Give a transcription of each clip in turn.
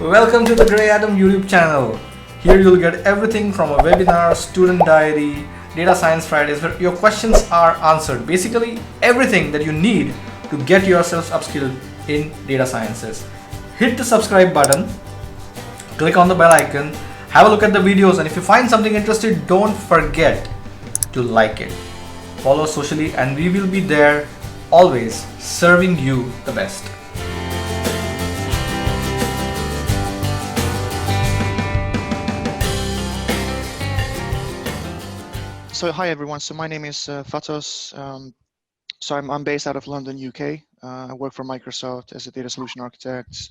Welcome to the GreyAtom YouTube channel. Here you'll get everything from a webinar, student diary, data science Fridays where your questions are answered. Basically everything that you need to get yourself upskilled in data sciences. Hit the subscribe button, click on the bell icon, have a look at the videos, and if you find something interesting, don't forget to like it. Follow us socially and we will be there always serving you the best. So hi everyone. So my name is Fatos. So I'm based out of London, UK. I work for Microsoft as a data solution architect,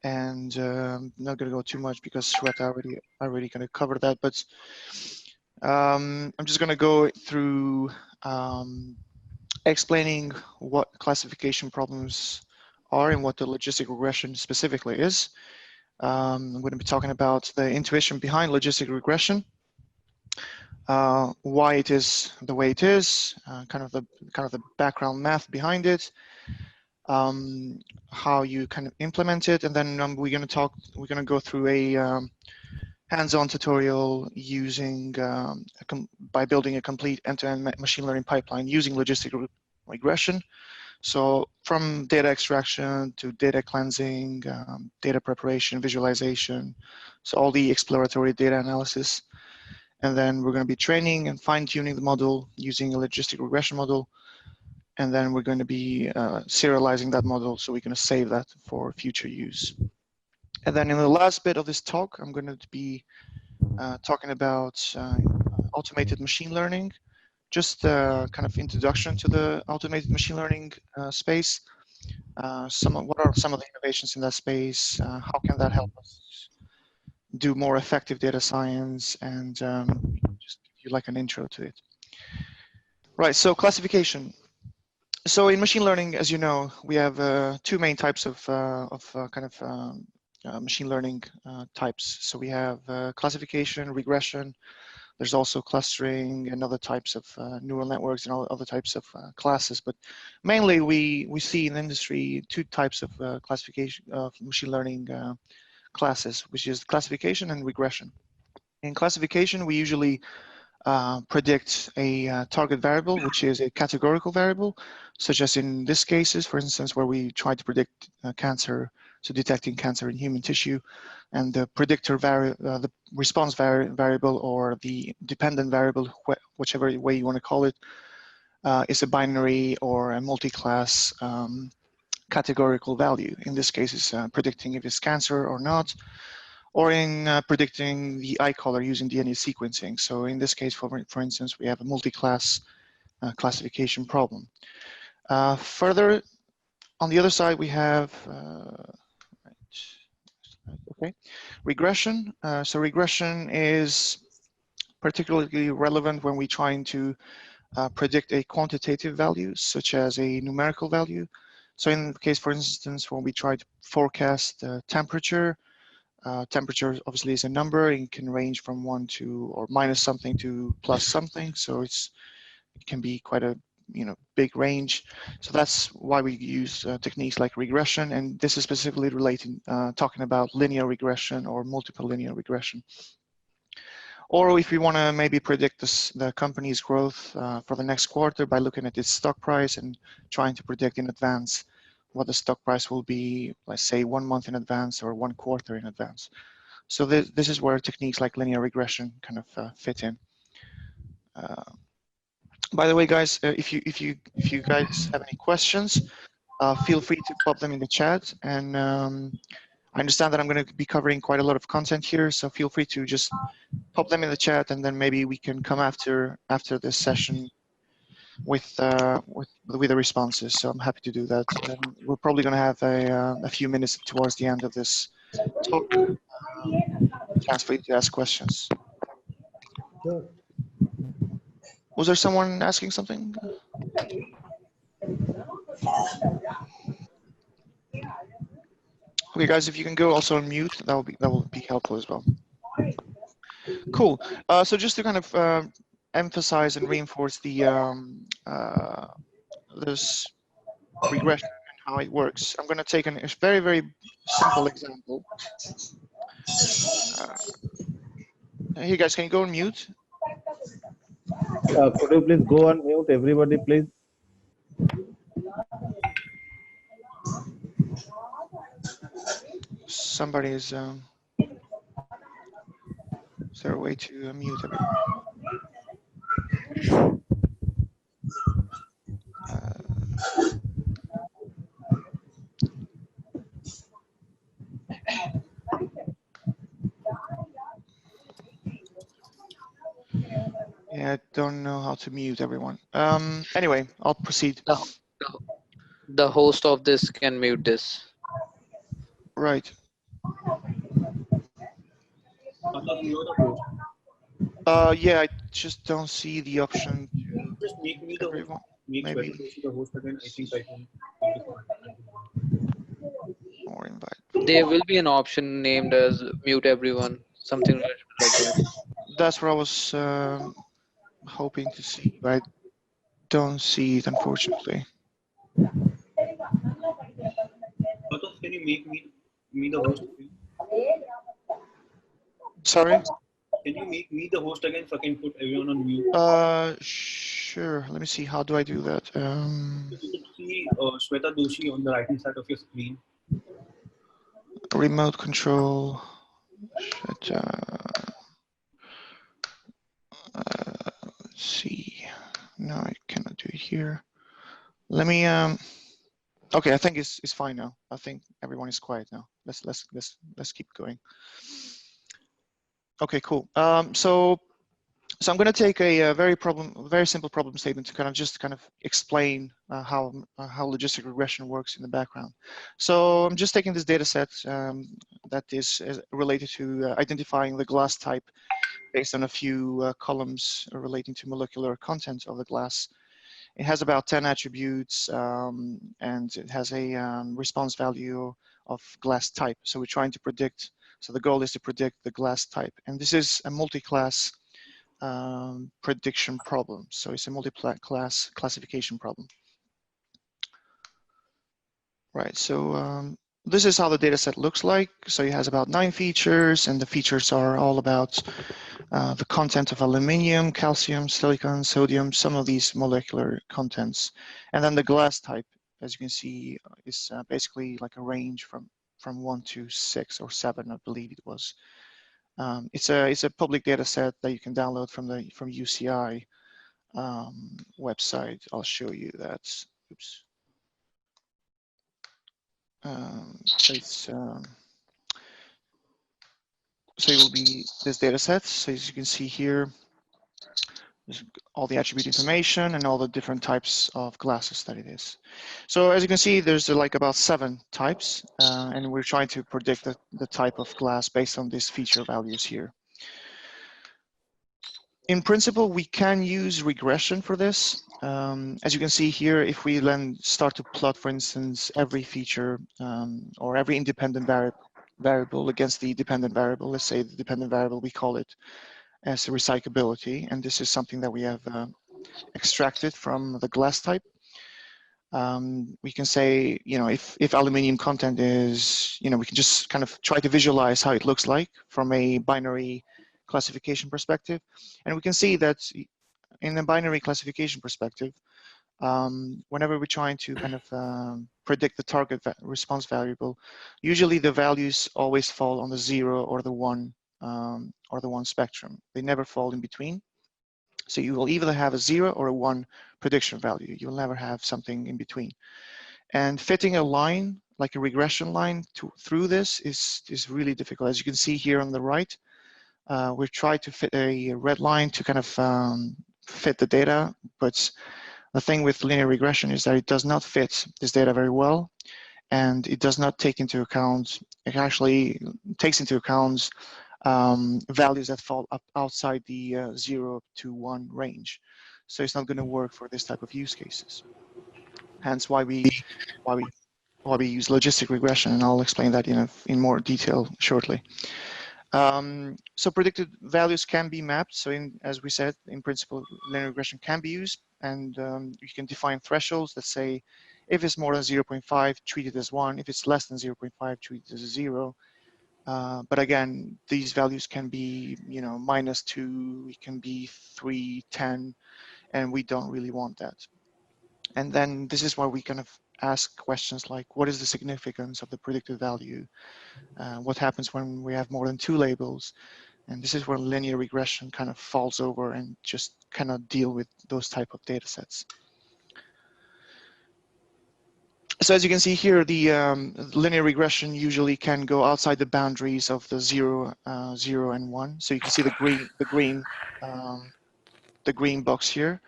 and not going to go too much because Shweta already kind of covered that. But I'm just going to go through explaining what classification problems are and what the logistic regression specifically is. I'm going to be talking about the intuition behind logistic regression. Why it is the way it is, kind of the background math behind it, how you kind of implement it, and then we're going to go through a hands-on tutorial using by building a complete end-to-end machine learning pipeline using logistic regression. So from data extraction to data cleansing, data preparation, visualization, so all the exploratory data analysis. And then we're going to be training and fine-tuning the model using a logistic regression model. And then we're going to be serializing that model so we can save that for future use. And then in the last bit of this talk, I'm going to be talking about automated machine learning, just kind of introduction to the automated machine learning space. What are some of the innovations in that space? How can that help us do more effective data science, and just give you like an intro to it. Right, so classification. So in machine learning, as you know, we have two main types of machine learning types. So we have classification, regression. There's also clustering and other types of neural networks and other types of classes. But mainly we see in the industry two types of classification of machine learning classes, which is classification and regression. In classification, we usually predict a target variable, which is a categorical variable, such as in this cases, for instance, where we try to predict cancer, so detecting cancer in human tissue, and the predictor the response variable, or the dependent variable, whichever way you want to call it, is a binary or a multi-class categorical value. In this case, it's predicting if it's cancer or not, or in predicting the eye color using DNA sequencing. So in this case, for instance, we have a multi-class classification problem. Further, on the other side, we have regression. So regression is particularly relevant when we're trying to predict a quantitative value, such as a numerical value. So in the case, for instance, when we try to forecast temperature, temperature obviously is a number. It can range from 1 to or minus something to plus something. So it can be quite a big range. So that's why we use techniques like regression, and this is specifically relating talking about linear regression or multiple linear regression. Or if we want to maybe predict the company's growth for the next quarter by looking at its stock price and trying to predict in advance what the stock price will be, let's say 1 month in advance or 1 quarter in advance. So this is where techniques like linear regression kind of fit in. By the way, guys, if you guys have any questions, feel free to pop them in the chat. And I understand that I'm going to be covering quite a lot of content here, so feel free to just pop them in the chat, and then maybe we can come after this session with the responses. So I'm happy to do that. And we're probably going to have a few minutes towards the end of this talk, chance for you to ask questions. Sure. Was there someone asking something? Okay, guys, if you can go also on mute, that will be helpful as well. Cool. So just to kind of emphasize and reinforce this regression and how it works. I'm going to take a very, very simple example. Hey guys, can you go on mute? Could you please go on mute, everybody, please? Somebody is there a way to mute everyone? Yeah, I don't know how to mute everyone. Anyway, I'll proceed. The host of this can mute this. Right. Yeah, I just don't see the option to Just make me the everyone. make Maybe Shweta the host again. I think I can. or invite. There will be an option named as mute everyone, something like that. That's what I was hoping to see, but I don't see it, unfortunately. Can you make me the host again? Sorry? Can you make me the host again so I can put everyone on mute? Sure. Let me see. How do I do that? You could see Shweta Doshi on the right hand side of your screen. Remote control. Let's see. No, I cannot do it here. Let me. Okay, I think it's fine now. I think everyone is quiet now. Let's keep going. Okay, cool. So I'm going to take a very simple problem statement to kind of explain how logistic regression works in the background. So I'm just taking this data set that is related to identifying the glass type based on a few columns relating to molecular content of the glass. It has about 10 attributes and it has a response value of glass type. So we're trying to predict. So the goal is to predict the glass type, and this is a multi-class prediction problem. So it's a multi-class classification problem. Right, so this is how the data set looks like. So it has about 9 features, and the features are all about the content of aluminium, calcium, silicon, sodium, some of these molecular contents. And then the glass type, as you can see, is basically like a range from 1 to 6 or 7, I believe it was. It's a public data set that you can download from UCI website. I'll show you that. Oops. So it will be this data set. So as you can see here, there's all the attribute information and all the different types of glasses that it is. So as you can see, there's like about 7 types, and we're trying to predict the type of glass based on these feature values here. In principle, we can use regression for this. As you can see here, if we then start to plot, for instance, every feature or every independent variable against the dependent variable, let's say the dependent variable, we call it as the recyclability, and this is something that we have extracted from the glass type. We can say, if aluminium content is, we can just kind of try to visualize how it looks like from a binary classification perspective. And we can see that in a binary classification perspective, whenever we're trying to kind of predict the target response variable, usually the values always fall on the 0 or the 1 spectrum. They never fall in between. So you will either have a 0 or a 1 prediction value. You'll never have something in between. And fitting a line, like a regression line through this is really difficult. As you can see here on the right, we've tried to fit a red line to kind of fit the data, but the thing with linear regression is that it does not fit this data very well, and it does not take into account, it actually takes into account values that fall up outside the 0 to 1 range. So it's not going to work for this type of use cases. Hence why we use logistic regression, and I'll explain that in more detail shortly. So predicted values can be mapped. So as we said, in principle, linear regression can be used, and you can define thresholds. Let's say If it's more than 0.5, treat it as 1. If it's less than 0.5, treat it as 0. But again, these values can be, -2, it can be 3, 10, and we don't really want that. And then this is why we kind of ask questions like, what is the significance of the predicted value? What happens when we have more than 2 labels? And this is where linear regression kind of falls over and just cannot deal with those type of data sets. So as you can see here, the linear regression usually can go outside the boundaries of the 0, 0, and 1. So you can see the green box here.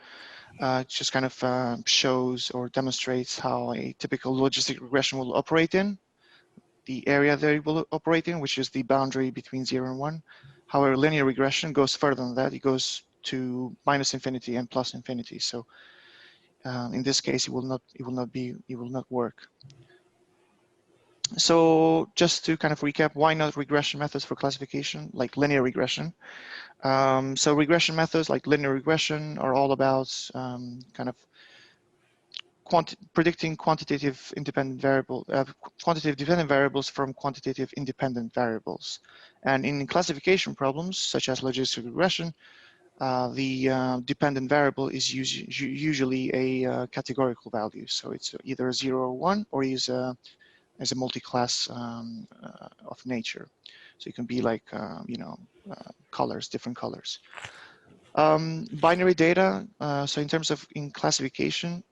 It just kind of shows or demonstrates how a typical logistic regression will operate in the area that it will operate in, which is the boundary between 0 and 1. However, linear regression goes further than that. It goes to -infinity and +infinity. So in this case, it will not work. So just to kind of recap, why not regression methods for classification, like linear regression? So regression methods like linear regression are all about kind of predicting quantitative dependent variables from quantitative independent variables. And in classification problems, such as logistic regression, the dependent variable is usually a categorical value. So it's either a 0 or 1, or is as a multi-class of nature. So it can be like, colors, different colors. Binary data, so in terms of in classification,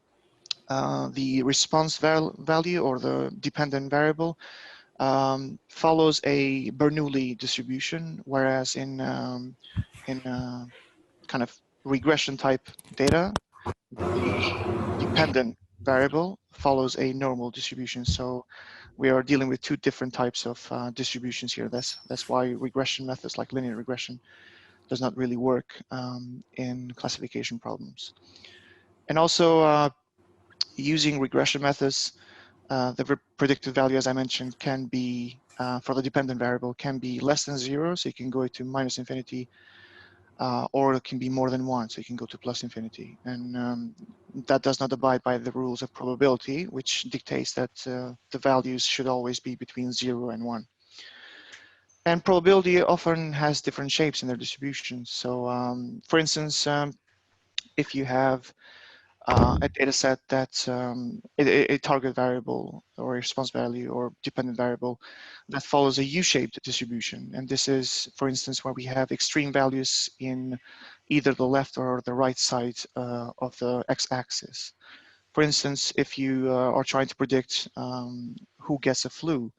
the response value or the dependent variable follows a Bernoulli distribution, whereas in kind of regression type data, the dependent variable follows a normal distribution. So we are dealing with 2 different types of distributions here. That's why regression methods like linear regression does not really work in classification problems. And also using regression methods, the predicted value, as I mentioned, can be for the dependent variable can be less than 0, so you can go to -infinity, or it can be more than 1, so you can go to +infinity. And that does not abide by the rules of probability, which dictates that the values should always be between 0 and 1. And probability often has different shapes in their distributions. So for instance, if you have a data set that's a target variable or a response value or dependent variable that follows a U-shaped distribution. And this is, for instance, where we have extreme values in either the left or the right side of the x-axis. For instance, if you are trying to predict who gets a flu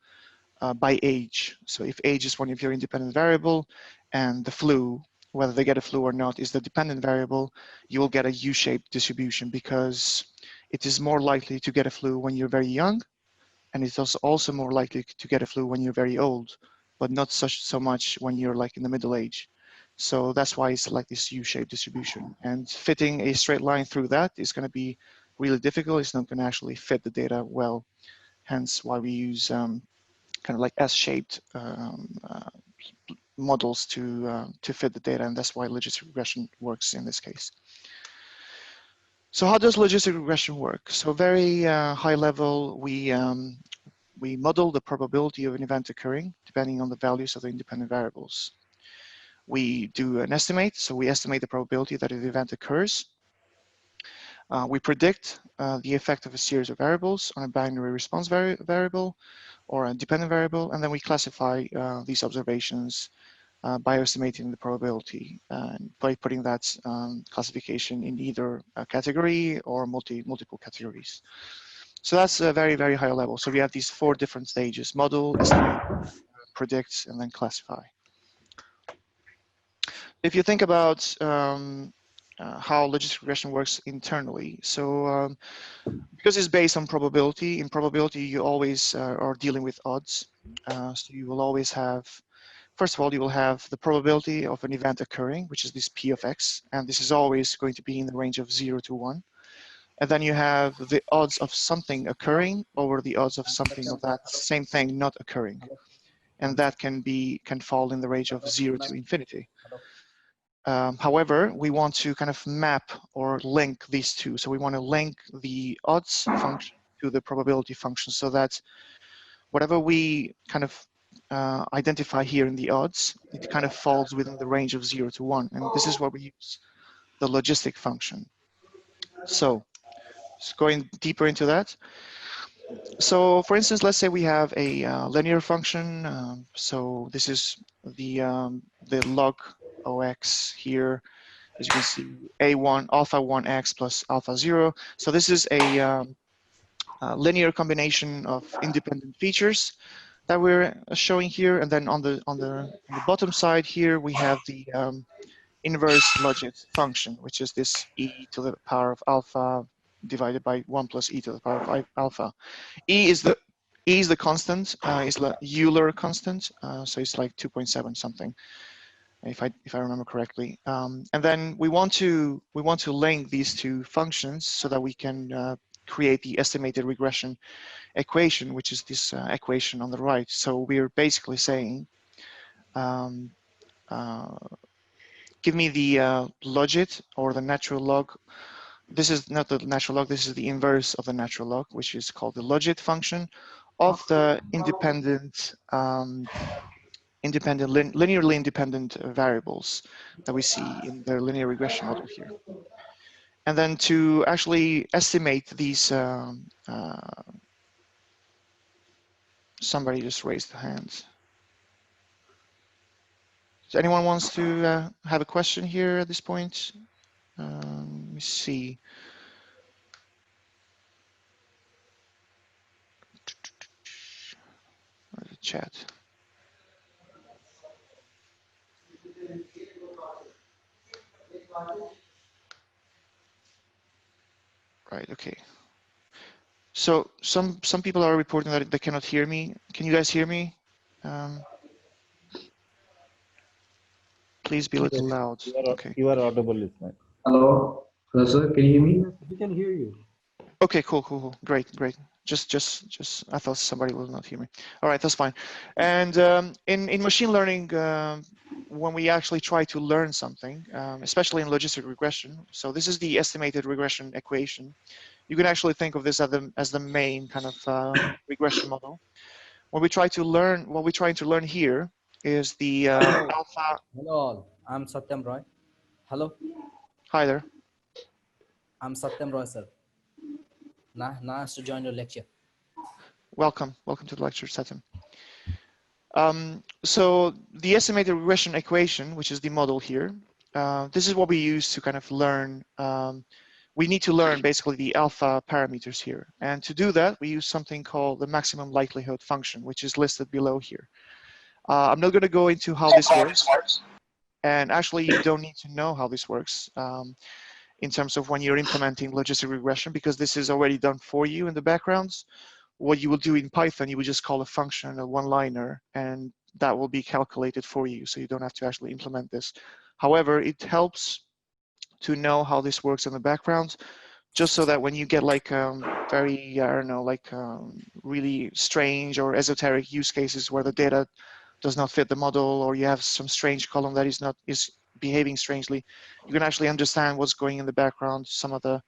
by age. So if age is one of your independent variable and the flu, whether they get a flu or not, is the dependent variable, you will get a U-shaped distribution because it is more likely to get a flu when you're very young, and it's also more likely to get a flu when you're very old, but not so much when you're like in the middle age. So that's why it's like this U-shaped distribution. And fitting a straight line through that is going to be really difficult. It's not going to actually fit the data well. Hence why we use kind of like S-shaped models to fit the data, and that's why logistic regression works in this case. So how does logistic regression work? So very high level, we model the probability of an event occurring depending on the values of the independent variables. We do an estimate, so we estimate the probability that an event occurs. We predict the effect of a series of variables on a binary response variable or a dependent variable, and then we classify these observations by estimating the probability and by putting that classification in either a category or multiple categories. So that's a very, very high level. So we have these 4 different stages: model, estimate, predict, and then classify. If you think about how logistic regression works internally, so because it's based on probability, in probability you always are dealing with odds. So you will always have, first of all, you will have the probability of an event occurring, which is this P of X, and this is always going to be in the range of 0 to 1. And then you have the odds of something occurring over the odds of something of that same thing not occurring. And that can fall in the range of 0 to infinity. However, we want to kind of map or link these two. So we want to link the odds function to the probability function, so that whatever we kind of identify here in the odds, it kind of falls within the range of 0 to 1. And this is what we use the logistic function. So just going deeper into that. So for instance, let's say we have a linear function. So this is the log OX here. As you can see, A1, alpha 1x plus alpha 0. So this is a linear combination of independent features that we're showing here. And then on the bottom side here, we have the inverse logit function, which is this e to the power of alpha divided by 1 plus e to the power of alpha. E is the constant, is the Euler constant, so it's like 2.7 something, if I remember correctly. And then we want to link these two functions so that we can create the estimated regression equation, which is this equation on the right. So we're basically saying, give me the logit or the natural log. This is not the natural log, this is the inverse of the natural log, which is called the logit function of the linearly independent variables that we see in the linear regression model here. And then to actually estimate these, somebody just raised the hand. Does anyone wants to have a question here at this point? Let me see. Where's the chat? Right, okay. So some people are reporting that they cannot hear me. Can you guys hear me? Please be a little loud. Okay. You are audible, Ismail. Hello, hello, sir. Can you hear me? We can hear you. Okay, cool. Great. Just, I thought somebody will not hear me. All right, that's fine. And in machine learning, when we actually try to learn something, especially in logistic regression, so this is the estimated regression equation. You can actually think of this as the main kind of regression model. What we're trying to learn here is the alpha. Hello all, I'm Satyam Roy. Hello. Hi there. I'm Satyam Roy, sir. Nice to join your lecture. Welcome to the lecture, Satyam. So the estimated regression equation, which is the model here, this is what we use to kind of learn. We need to learn basically the alpha parameters here. And to do that, we use something called the maximum likelihood function, which is listed below here. I'm not going to go into how this works. And actually, you don't need to know how this works in terms of when you're implementing logistic regression, because this is already done for you in the backgrounds. What you will do in Python, you will just call a function a one-liner, and that will be calculated for you. So you don't have to actually implement this. However, it helps to know how this works in the background, just so that when you get like very, I don't know, like really strange or esoteric use cases where the data does not fit the model, or you have some strange column that is behaving strangely, you can actually understand what's going in the background, some of the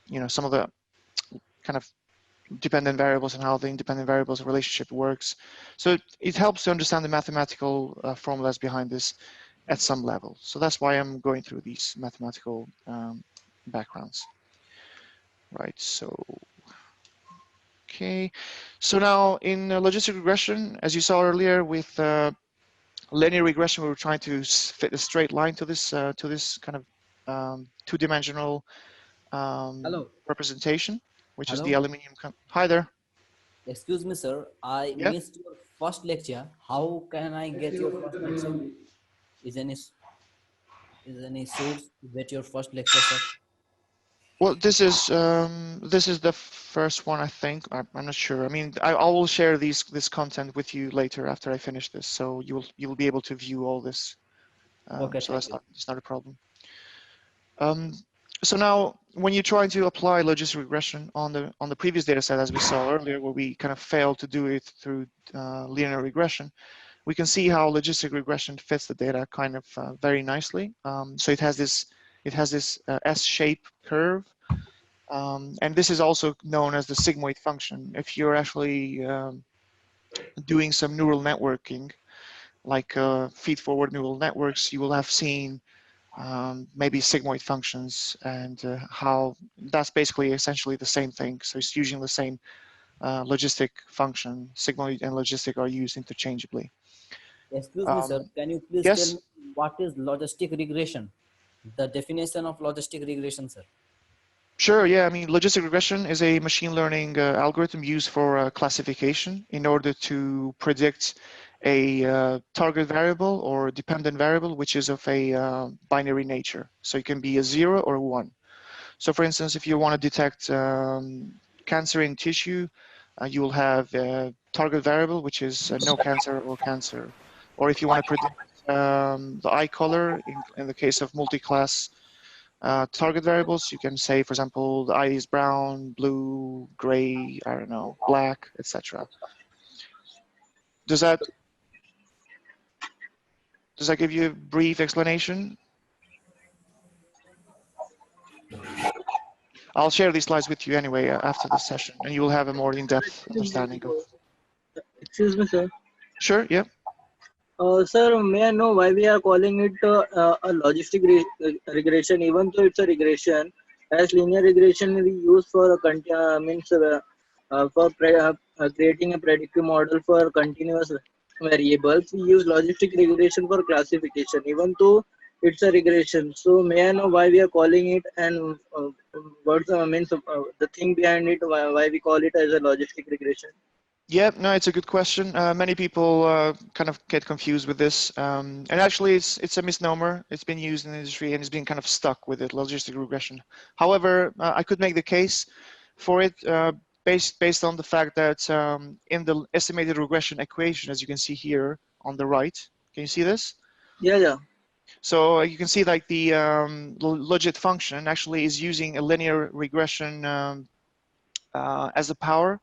kind of dependent variables and how the independent variables relationship works. So it helps to understand the mathematical formulas behind this at some level. So that's why I'm going through these mathematical backgrounds. Right, so, okay. So now in logistic regression, as you saw earlier with linear regression, we were trying to fit a straight line to this kind of two-dimensional representation, which is the aluminum. Hi there. Excuse me, sir. I missed your first lecture. How can I get your first lecture? Is any source to get your first lecture, sir? Well, this is the first one, I think. I'm not sure. I mean, I will share this content with you later after I finish this, so you'll be able to view all this. Okay, so that's not a problem. So now, when you're trying to apply logistic regression on the previous data set, as we saw earlier, where we kind of failed to do it through linear regression, we can see how logistic regression fits the data kind of very nicely. So it has this S-shaped curve, And this is also known as the sigmoid function. If you're actually doing some neural networking, like feed-forward neural networks, you will have seen maybe sigmoid functions, and how that's basically essentially the same thing. So it's using the same logistic function. Sigmoid and logistic are used interchangeably. Excuse me, sir. Can you please tell Yes. me what is logistic regression? The definition of logistic regression, sir. Sure, yeah. I mean, logistic regression is a machine learning algorithm used for classification in order to predict a target variable or dependent variable, which is of a binary nature. So it can be a 0 or a 1. So for instance, if you want to detect cancer in tissue, you will have a target variable, which is no cancer or cancer. Or if you want to predict the eye color, in the case of multi-class target variables, you can say, for example, the eye is brown, blue, gray, I don't know, black, etc. Does that give you a brief explanation? I'll share these slides with you anyway after the session, and you will have a more in-depth understanding of. Excuse me, sir. Sure, yeah. Sir, may I know why we are calling it a logistic regression, even though it's a regression? As linear regression we use for a creating a predictive model for continuous variables. We use logistic regression for classification, even though it's a regression. So may I know why we are calling it, and what's the thing behind it? Why we call it as a logistic regression? Yeah, no, it's a good question. Many people kind of get confused with this, and actually, it's a misnomer. It's been used in the industry and it's been kind of stuck with it, logistic regression. However, I could make the case for it based on the fact that in the estimated regression equation, as you can see here on the right, can you see this? Yeah. So you can see like the logit function actually is using a linear regression as a power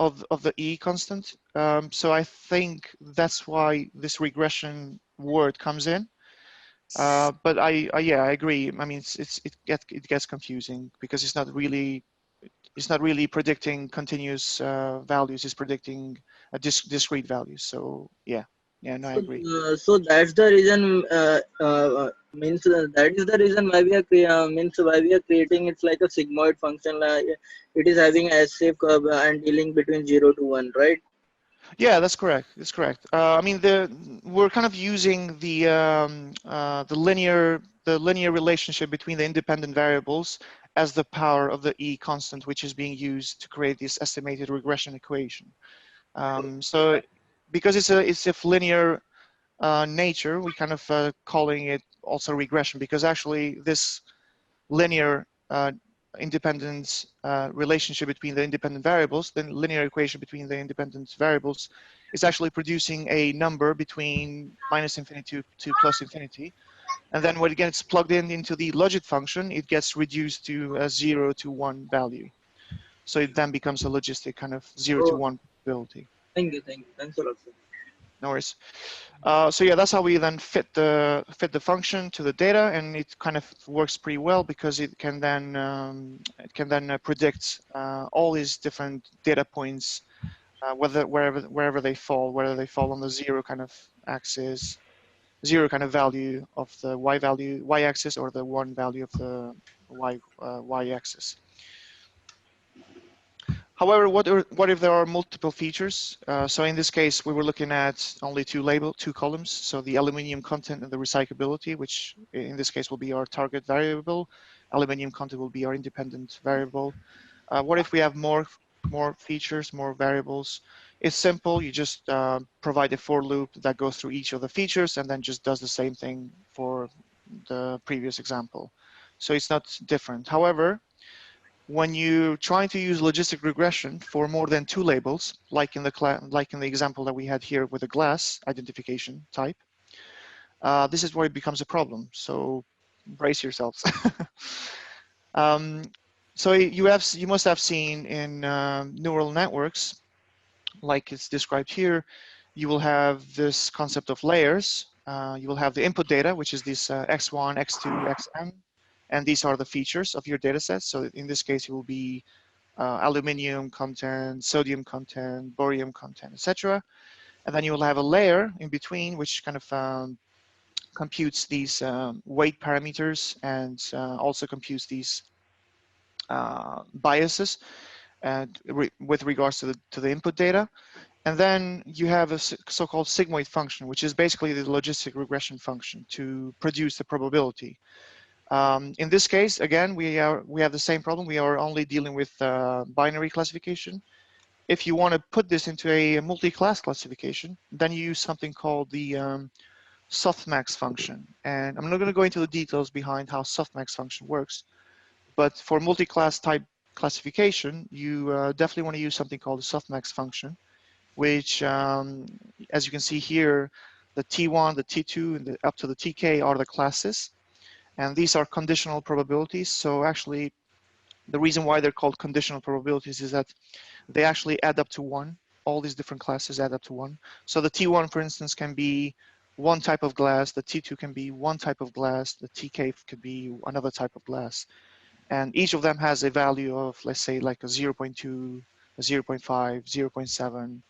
of the E constant. So I think that's why this regression word comes in. But yeah, I agree. I mean, it gets confusing because it's not really predicting continuous values. It's predicting discrete values. So yeah, no, I agree. So that's the reason. That is the reason why we are why we are creating. It's like a sigmoid function. Like it is having a shape curve and dealing between 0 to 1, right? Yeah, that's correct. That's correct. I mean, we're kind of using the linear relationship between the independent variables as the power of the E constant, which is being used to create this estimated regression equation. So because it's a linear nature, we kind of calling it also regression, because actually this linear independent relationship between the independent variables, the linear equation between the independent variables, is actually producing a number between -infinity to +infinity. And then when it gets plugged into the logit function, it gets reduced to a 0 to 1 value. So it then becomes a logistic kind of 0 to 1 probability. Thank you. Thanks a lot, sir. No worries. So yeah, that's how we then fit the function to the data, and it kind of works pretty well because it can then predict all these different data points, wherever they fall, whether they fall on the 0 kind of axis, 0 kind of value of the y axis, or the 1 value of the y axis. However, what if there are multiple features? So in this case, we were looking at only two columns. So the aluminum content and the recyclability, which in this case will be our target variable. Aluminum content will be our independent variable. What if we have more features, more variables? It's simple. You just provide a for loop that goes through each of the features and then just does the same thing for the previous example. So it's not different. However, when you try to use logistic regression for more than 2 labels, like in the example that we had here with the glass identification type, this is where it becomes a problem. So brace yourselves. So you must have seen in neural networks, like it's described here, you will have this concept of layers. You will have the input data, which is this x1, x2, xn. And these are the features of your data set. So in this case, it will be aluminum content, sodium content, barium content, etc. And then you will have a layer in between, which kind of computes these weight parameters and also computes these biases and with regards to the input data. And then you have a so-called sigmoid function, which is basically the logistic regression function to produce the probability. In this case, again, we have the same problem. We are only dealing with binary classification. If you want to put this into a multi-class classification, then you use something called the softmax function. And I'm not going to go into the details behind how softmax function works, but for multi-class type classification, you definitely want to use something called the softmax function, which, as you can see here, the T1, the T2, and up to the TK are the classes. And these are conditional probabilities. So actually, the reason why they're called conditional probabilities is that they actually add up to 1. All these different classes add up to 1. So the T1, for instance, can be one type of glass. The T2 can be one type of glass. The TK could be another type of glass. And each of them has a value of, let's say, like a 0.2, a 0.5, 0.7,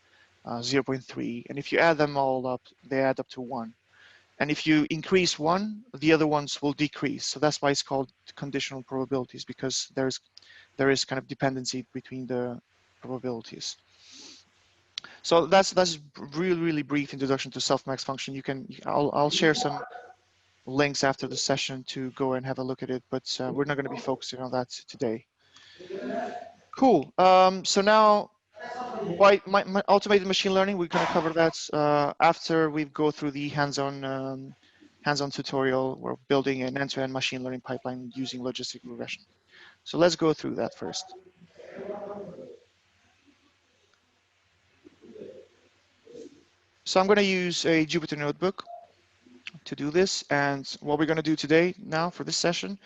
0.3. And if you add them all up, they add up to 1. And if you increase one, the other ones will decrease. So that's why it's called conditional probabilities, because there is kind of dependency between the probabilities. So that's really brief introduction to softmax function. I'll share some links after the session to go and have a look at it, but we're not going to be focusing on that today. Cool. So now, my automated machine learning, we're going to cover that after we go through the hands-on tutorial. We're building an end-to-end machine learning pipeline using logistic regression. So let's go through that first. So I'm going to use a Jupyter notebook to do this. And what we're going to do today now for this session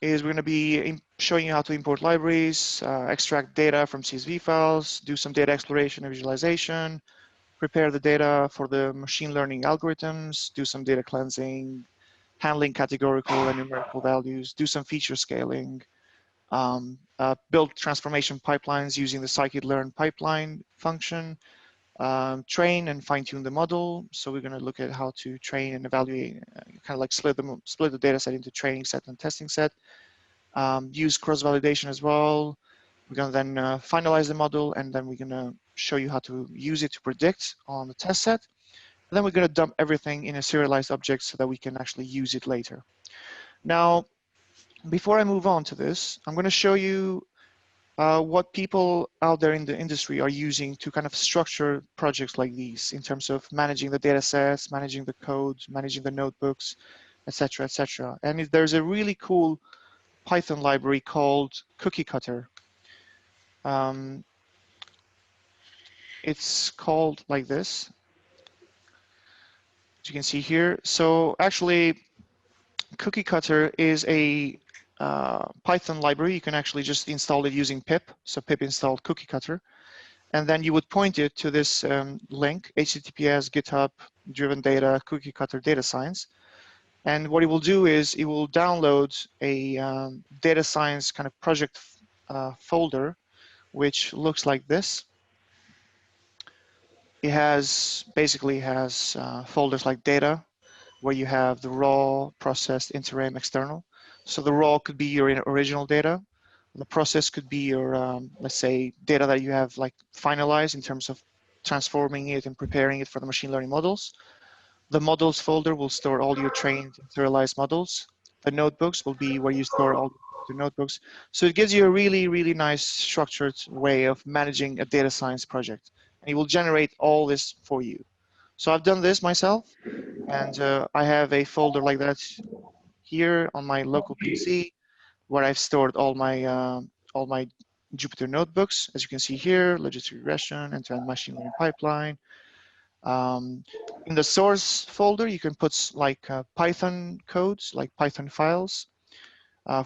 is we're going to be showing you how to import libraries, extract data from CSV files, do some data exploration and visualization, prepare the data for the machine learning algorithms, do some data cleansing, handling categorical and numerical values, do some feature scaling, build transformation pipelines using the Scikit-learn pipeline function, train and fine-tune the model. So we're going to look at how to train and evaluate, kind of like split the data set into training set and testing set. Use cross-validation as well. We're going to then finalize the model, and then we're going to show you how to use it to predict on the test set. And then we're going to dump everything in a serialized object so that we can actually use it later. Now, before I move on to this, I'm going to show you what people out there in the industry are using to kind of structure projects like these in terms of managing the data sets, managing the code, managing the notebooks, etc., etc. And there's a really cool Python library called Cookie Cutter. It's called like this, as you can see here. So actually, Cookie Cutter is a Python library. You can actually just install it using pip. So pip installed Cookie Cutter. And then you would point it to this link, HTTPS GitHub driven data Cookie Cutter data science. And what it will do is it will download a data science kind of project folder, which looks like this. It basically has folders like data, where you have the raw, processed, interim, external. So the raw could be your original data. The process could be your, let's say, data that you have like finalized in terms of transforming it and preparing it for the machine learning models. The models folder will store all your trained and serialized models. The notebooks will be where you store all the notebooks. So it gives you a really nice structured way of managing a data science project. And it will generate all this for you. So I've done this myself, and I have a folder like that here on my local PC, where I've stored all my Jupyter notebooks. As you can see here, logistic regression, end-to-end machine learning pipeline. In the source folder, you can put like Python codes, like Python files.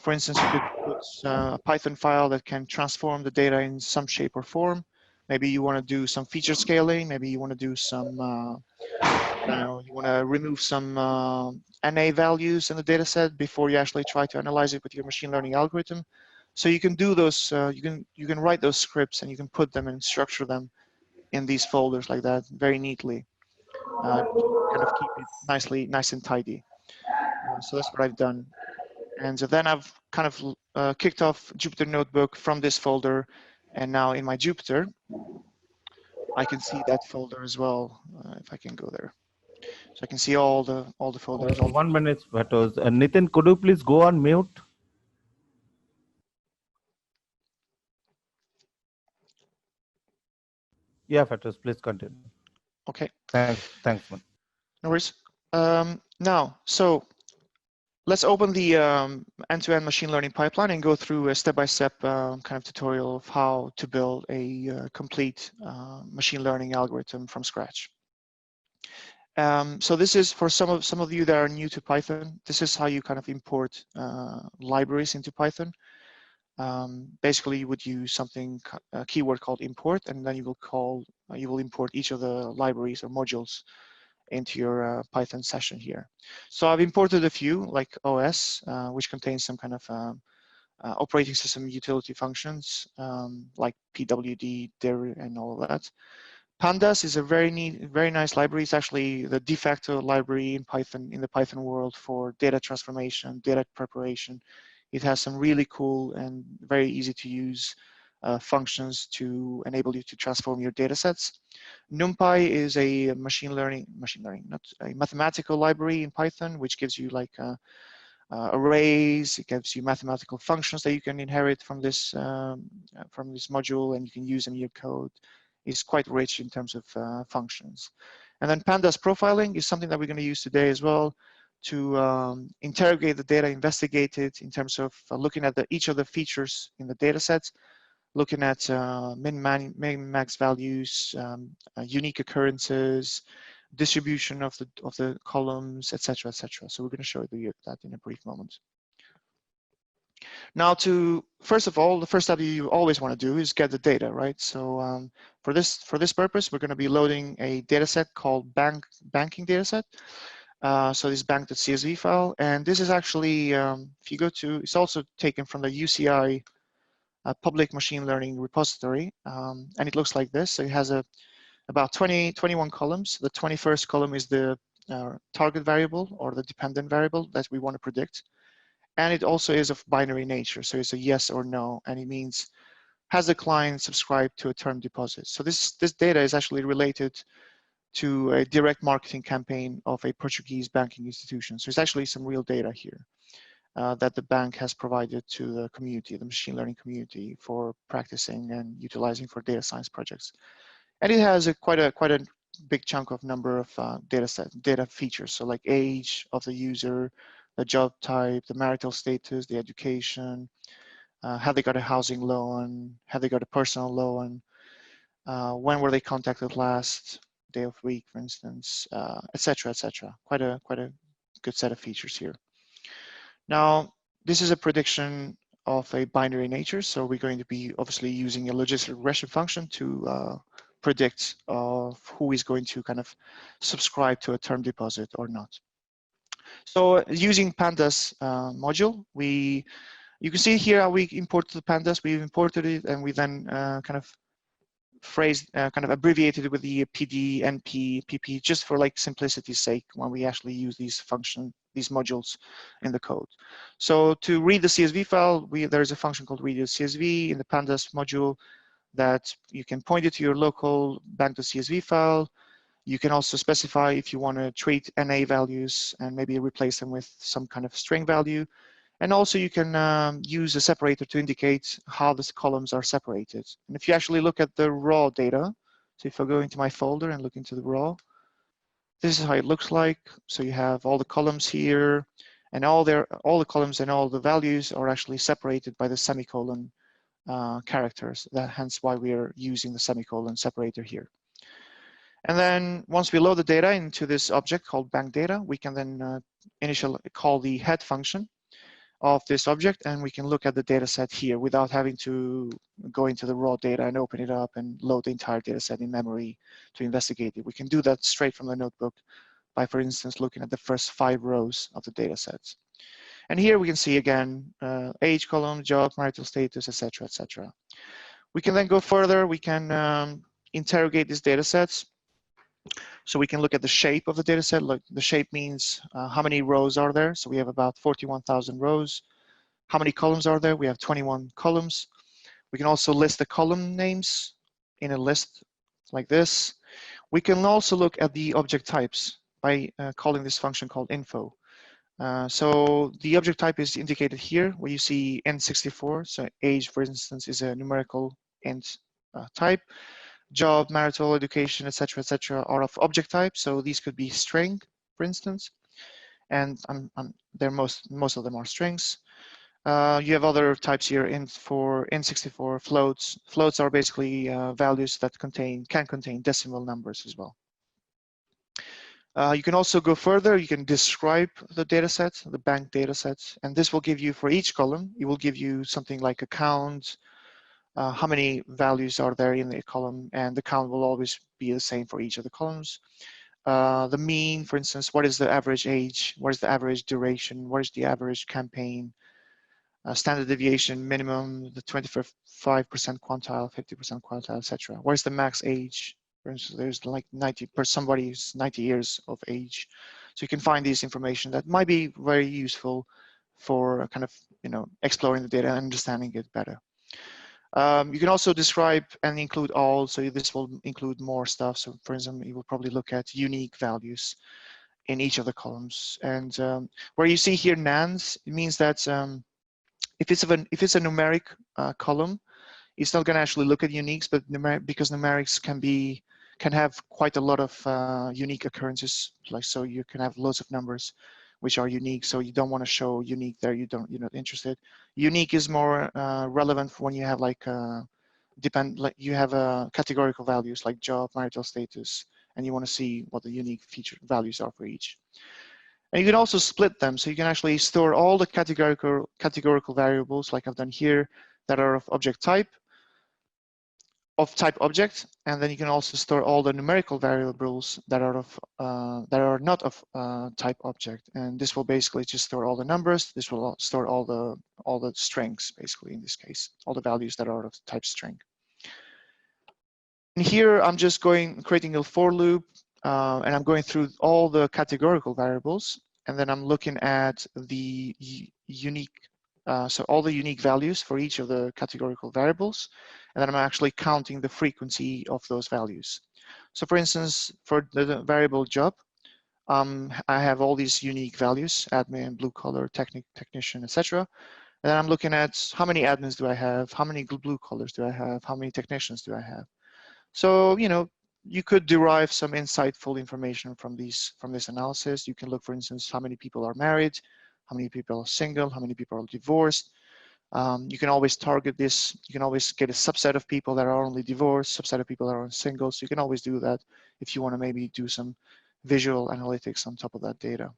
For instance, you could put a Python file that can transform the data in some shape or form. Maybe you want to do some feature scaling. Maybe you want to do some I don't know, you want to remove some NA values in the data set before you actually try to analyze it with your machine learning algorithm. So you can do those, you can write those scripts and you can put them and structure them in these folders like that very neatly to kind of keep it nice and tidy. So that's what I've done. And so then I've kind of kicked off Jupyter Notebook from this folder. And now in my Jupyter, I can see that folder as well, if I can go there. So I can see all the folders. 1 minute, Vatos. Nitin, could you please go on mute? Yeah, Vatos, please continue. Okay. Thanks, man. No worries. Now, so let's open the end-to-end machine learning pipeline and go through a step-by-step kind of tutorial of how to build a complete machine learning algorithm from scratch. So this is for some of you that are new to Python. This is how you kind of import libraries into Python. Basically, you would use a keyword called import, and then you will import each of the libraries or modules into your Python session here. So I've imported a few, like OS, which contains some kind of operating system utility functions, like PWD, dir, and all of that. Pandas is a very nice library. It's actually the de facto library in Python, in the Python world, for data transformation, data preparation. It has some really cool and very easy to use functions to enable you to transform your data sets. Numpy is a not a mathematical library in Python, which gives you like arrays. It gives you mathematical functions that you can inherit from this module, and you can use them in your code. It's quite rich in terms of functions. And then Pandas Profiling is something that we're going to use today as well to interrogate the data, investigate it in terms of looking at each of the features in the data sets, looking at min-max values, unique occurrences, distribution of the columns, etc., etc. So we're going to show you that in a brief moment. Now, first of all, the first step you always want to do is get the data, right? So for this purpose, we're going to be loading a data set called banking data set. So this bank.csv file, and this is actually, if you go to, it's also taken from the UCI public machine learning repository, and it looks like this. So it has about 21 columns. The 21st column is the target variable or the dependent variable that we want to predict. And it also is of binary nature. So it's a yes or no, and it means, has the client subscribed to a term deposit? So this data is actually related to a direct marketing campaign of a Portuguese banking institution. So it's actually some real data here that the bank has provided to the community, the machine learning community, for practicing and utilizing for data science projects. And it has quite a big chunk of number of data features. So like age of the user, the job type, the marital status, the education, have they got a housing loan, have they got a personal loan, when were they contacted last, day of week, for instance, etc., etc. Quite a good set of features here. Now, this is a prediction of a binary nature, so we're going to be obviously using a logistic regression function to predict of who is going to kind of subscribe to a term deposit or not. So using Pandas module, you can see here how we imported the Pandas. We've imported it, and we then kind of abbreviated it with the PD, NP, PP, just for like simplicity's sake when we actually use these modules in the code. So to read the CSV file, there's a function called read CSV in the Pandas module that you can point it to your local bank.csv file. You can also specify if you want to treat NA values and maybe replace them with some kind of string value. And also you can use a separator to indicate how these columns are separated. And if you actually look at the raw data, so if I go into my folder and look into the raw, this is how it looks like. So you have all the columns here, and all the columns and all the values are actually separated by the semicolon characters. Hence why we are using the semicolon separator here. And then once we load the data into this object called bank data, we can then initially call the head function of this object, and we can look at the data set here without having to go into the raw data and open it up and load the entire data set in memory to investigate it. We can do that straight from the notebook by, for instance, looking at the first 5 rows of the data sets. And here we can see again, age column, job, marital status, etc., etc. We can then go further. We can interrogate these data sets. So we can look at the shape of the data set. Like the shape means how many rows are there. So we have about 41,000 rows. How many columns are there? We have 21 columns. We can also list the column names in a list like this. We can also look at the object types by calling this function called info. So the object type is indicated here, where you see int64. So age, for instance, is a numerical int type. Job, marital, education, etc., etc., are of object type. So these could be string, for instance, and most of them are strings. You have other types here for int64 floats. Floats are basically values that can contain decimal numbers as well. You can also go further. You can describe the data set, the bank data set, and this will give you, for each column, it will give you something like a count, how many values are there in the column, and the count will always be the same for each of the columns. The mean, for instance, what is the average age, what is the average duration, what is the average campaign, standard deviation, minimum, the 25% quantile, 50% quantile, etc. What is the max age? For instance, there's like 90 per somebody's 90 years of age. So you can find this information that might be very useful for kind of, exploring the data and understanding it better. You can also describe and include all, so this will include more stuff. So for example, you will probably look at unique values in each of the columns. And where you see here nans, it means that if it's a numeric column, it's not going to actually look at uniques, but because numerics can have quite a lot of unique occurrences. Like, so you can have loads of numbers which are unique. So you don't want to show unique there. You're not interested. Unique is more relevant for when you have like you have categorical values like job, marital status, and you want to see what the unique feature values are for each. And you can also split them. So you can actually store all the categorical variables like I've done here that are of object type, of type object, and then you can also store all the numerical variables that are not of type object. And this will basically just store all the numbers. This will store all the strings, basically in this case, all the values that are of type string. And here I'm just creating a for loop, and I'm going through all the categorical variables, and then I'm looking at the unique. So all the unique values for each of the categorical variables, and then I'm actually counting the frequency of those values. So for instance, for the variable job, I have all these unique values, admin, blue collar, technician, etc. And then I'm looking at how many admins do I have, how many blue collars do I have, how many technicians do I have. So, you could derive some insightful information from this analysis. You can look, for instance, how many people are married, how many people are single, how many people are divorced. You can always target this. You can always get a subset of people that are only divorced, subset of people that are single. So you can always do that if you want to maybe do some visual analytics on top of that data.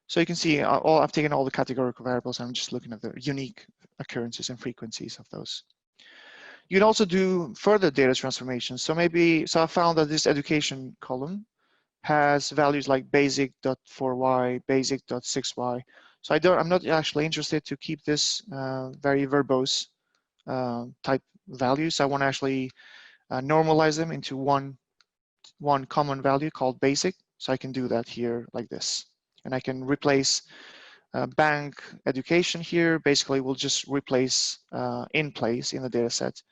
So you can see I've taken all the categorical variables and I'm just looking at the unique occurrences and frequencies of those. You can also do further data transformations. So I found that this education column has values like basic.4y, basic.6y. So I'm not actually interested to keep this very verbose type values. I want to actually normalize them into one common value called basic. So I can do that here like this. And I can replace bank education here. Basically, we'll just replace in place in the data set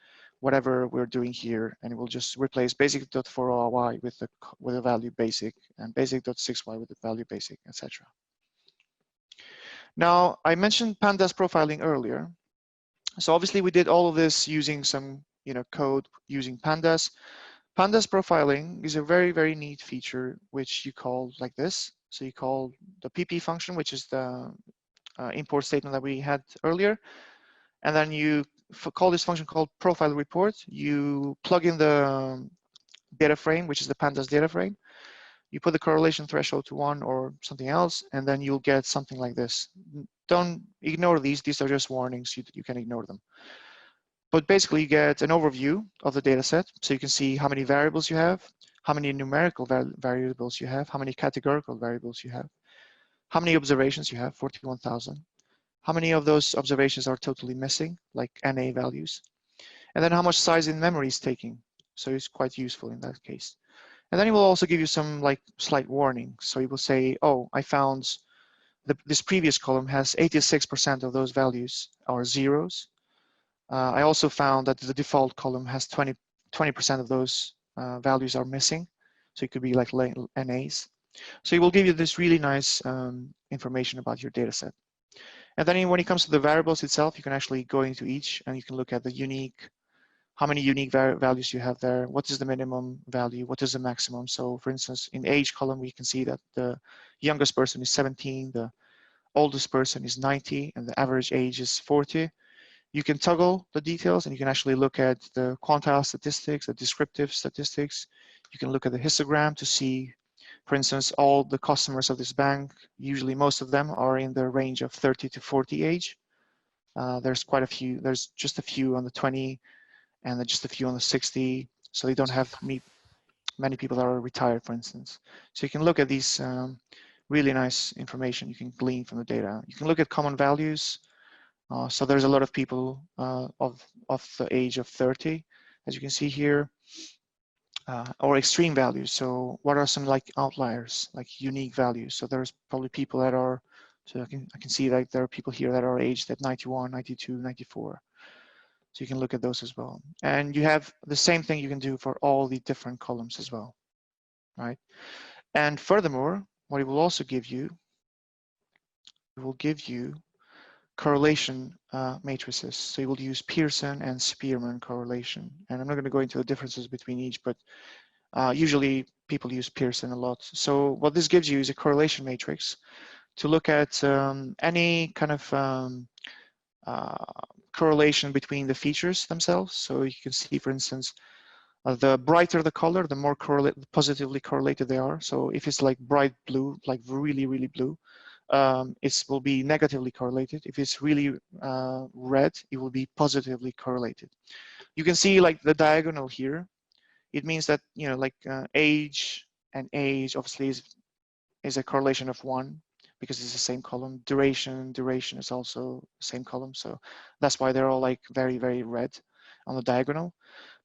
whatever we're doing here, and it will just replace basic.4y with the value basic, and basic.6y with the value basic, etc. Now, I mentioned Pandas profiling earlier. So obviously we did all of this using some code using Pandas. Pandas profiling is a very, very neat feature which you call like this. So you call the pp function, which is the import statement that we had earlier, and then you call this function called profile report. You plug in the data frame, which is the Pandas data frame. You put the correlation threshold to 1 or something else, and then you'll get something like this. Don't ignore these. These are just warnings. You can ignore them. But basically, you get an overview of the data set. So you can see how many variables you have, how many numerical variables you have, how many categorical variables you have, how many observations you have, 41,000. How many of those observations are totally missing, like NA values, and then how much size in memory is taking. So it's quite useful in that case. And then it will also give you some like slight warning. So it will say, oh, I found this previous column has 86% of those values are zeros. I also found that the default column has 20% of those values are missing. So it could be like NAs. So it will give you this really nice information about your data set. And then when it comes to the variables itself, you can actually go into each and you can look at the unique, how many unique values you have there, what is the minimum value, what is the maximum. So for instance, in age column, we can see that the youngest person is 17, the oldest person is 90, and the average age is 40. You can toggle the details and you can actually look at the quantile statistics, the descriptive statistics. You can look at the histogram to see, for instance, all the customers of this bank, usually most of them are in the range of 30 to 40 age. There's quite a few, there's just a few on the 20 and just a few on the 60. So they don't have many people that are retired, for instance. So you can look at these really nice information you can glean from the data. You can look at common values. So there's a lot of people of the age of 30, as you can see here. Or extreme values. So what are some like outliers, like unique values? So there's probably people that are, so I can see that there are people here that are aged at 91, 92, 94. So you can look at those as well. And you have the same thing you can do for all the different columns as well, right? And furthermore, what it will also give you, it will give you correlation matrices. So you will use Pearson and Spearman correlation. And I'm not going to go into the differences between each, but usually people use Pearson a lot. So what this gives you is a correlation matrix to look at any kind of correlation between the features themselves. So you can see, for instance, the brighter the color, the more positively correlated they are. So if it's like bright blue, like really, really blue, it will be negatively correlated. If it's really red, it will be positively correlated. You can see like the diagonal here. It means that, you know, like age and age obviously is a correlation of 1 because it's the same column. Duration is also the same column. So that's why they're all like very, very red on the diagonal.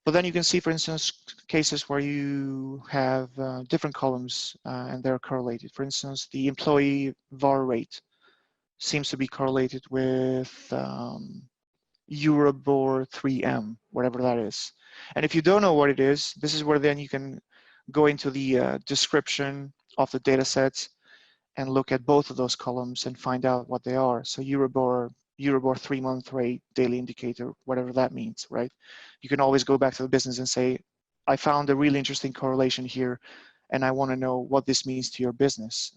But then you can see, for instance, cases where you have different columns and they're correlated. For instance, the employee VAR rate seems to be correlated with Euribor 3M, whatever that is. And if you don't know what it is, this is where then you can go into the description of the data sets and look at both of those columns and find out what they are. So Euribor 3-month rate, daily indicator, whatever that means, right? You can always go back to the business and say, I found a really interesting correlation here and I want to know what this means to your business.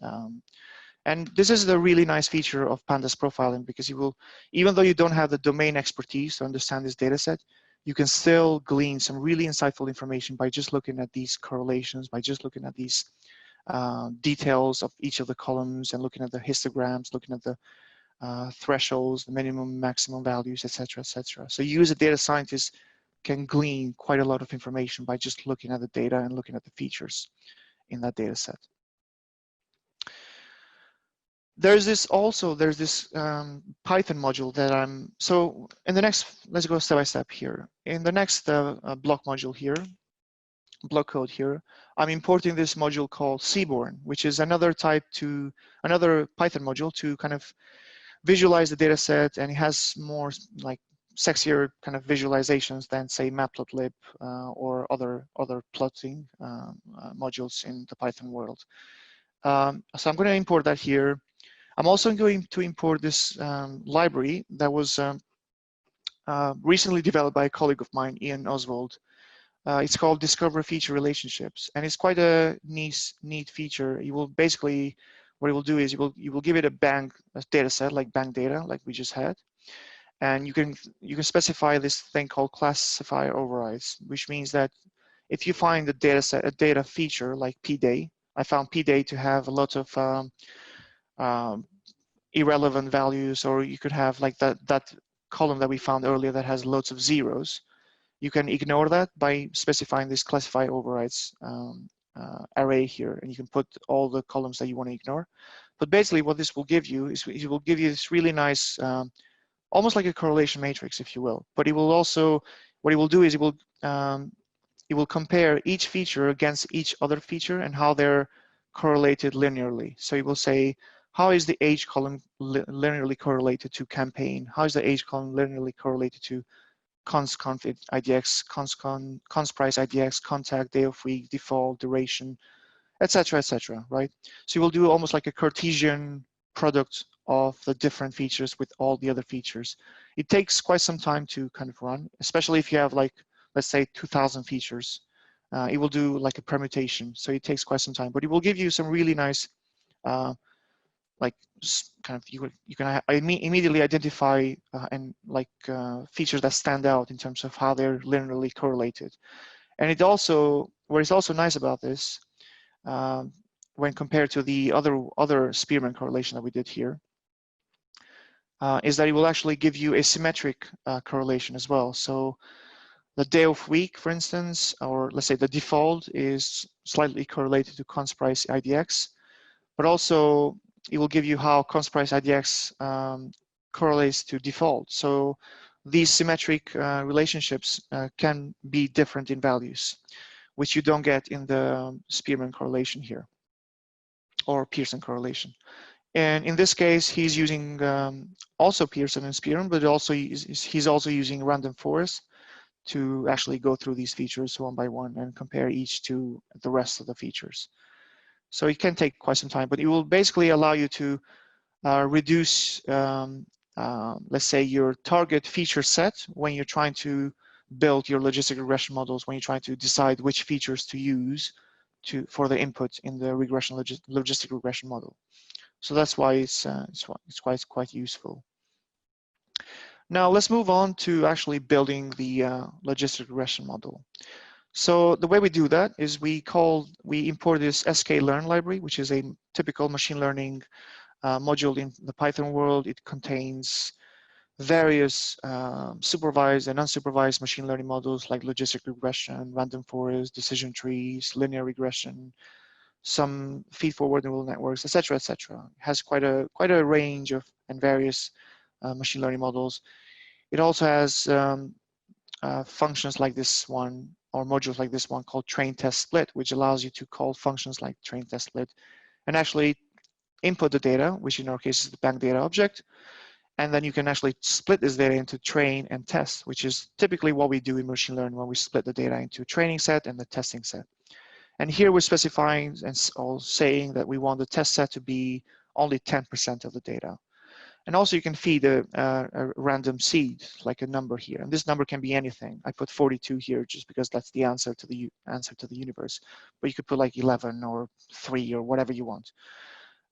And this is the really nice feature of Pandas Profiling, because you will, even though you don't have the domain expertise to understand this data set, you can still glean some really insightful information by just looking at these correlations, by just looking at these details of each of the columns and looking at the histograms, looking at the thresholds, the minimum, maximum values, etc., etc. So you as a data scientist can glean quite a lot of information by just looking at the data and looking at the features in that data set. There's this Python module that so in the next, let's go step by step here. In the next block module here, block code here, I'm importing this module called Seaborn, which is another Python module to kind of visualize the data set, and it has more like sexier kind of visualizations than say Matplotlib or other plotting modules in the Python world. So I'm going to import that here. I'm also going to import this library that was recently developed by a colleague of mine, Ian Oswald. It's called Discover Feature Relationships, and it's quite a neat feature. You will basically, what it will do is you will give it a data set, like bank data, like we just had, and you can specify this thing called classifier overrides, which means that if you find a data set, a data feature like pday, I found pday to have a lot of irrelevant values, or you could have like that column that we found earlier that has loads of zeros. You can ignore that by specifying these classifier overrides array here, and you can put all the columns that you want to ignore. But basically what this will give you is it will give you this really nice, almost like a correlation matrix, if you will. But it will also, what it will do is it will compare each feature against each other feature and how they're correlated linearly. So it will say, how is the age column linearly correlated to campaign? How is the age column linearly correlated to const config IDX, const price IDX, contact, day of week, default, duration, etc., etc., right? So you will do almost like a Cartesian product of the different features with all the other features. It takes quite some time to kind of run, especially if you have like, let's say 2,000 features. It will do like a permutation, so it takes quite some time, but it will give you some really nice, like kind of, you can immediately identify and like features that stand out in terms of how they're linearly correlated. And it also, what is also nice about this, when compared to the other Spearman correlation that we did here, is that it will actually give you a symmetric correlation as well. So the day of week, for instance, or let's say the default is slightly correlated to const price IDX, but also it will give you how const price IDX correlates to default. So these symmetric relationships can be different in values, which you don't get in the Spearman correlation here, or Pearson correlation. And in this case, he's using also Pearson and Spearman, but also he's also using random forest to actually go through these features one by one and compare each to the rest of the features. So it can take quite some time, but it will basically allow you to reduce, let's say, your target feature set when you're trying to build your logistic regression models, when you're trying to decide which features to use for the input in the logistic regression model. So that's why it's quite useful. Now let's move on to actually building the logistic regression model. So the way we do that is we import this Sklearn library, which is a typical machine learning module in the Python world. It contains various supervised and unsupervised machine learning models like logistic regression, random forest, decision trees, linear regression, some feed-forward neural networks, etc., etc. It has quite a range of and various machine learning models. It also has functions like this one, or modules like this one called train test split, which allows you to call functions like train test split and actually input the data, which in our case is the bank data object. And then you can actually split this data into train and test, which is typically what we do in machine learning when we split the data into training set and the testing set. And here we're specifying and saying that we want the test set to be only 10% of the data. And also you can feed a random seed, like a number here. And this number can be anything. I put 42 here just because that's the answer to the universe. But you could put like 11 or 3 or whatever you want.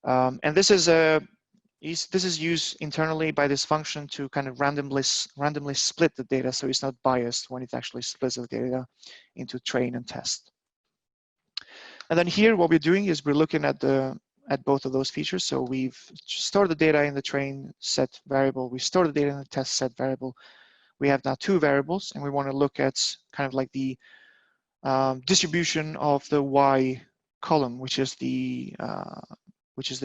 And this is used internally by this function to kind of randomly split the data, so it's not biased when it actually splits the data into train and test. And then here, what we're doing is we're looking at both of those features. So we've stored the data in the train set variable. We store the data in the test set variable. We have now 2 variables, and we want to look at kind of like the distribution of the y column, which is the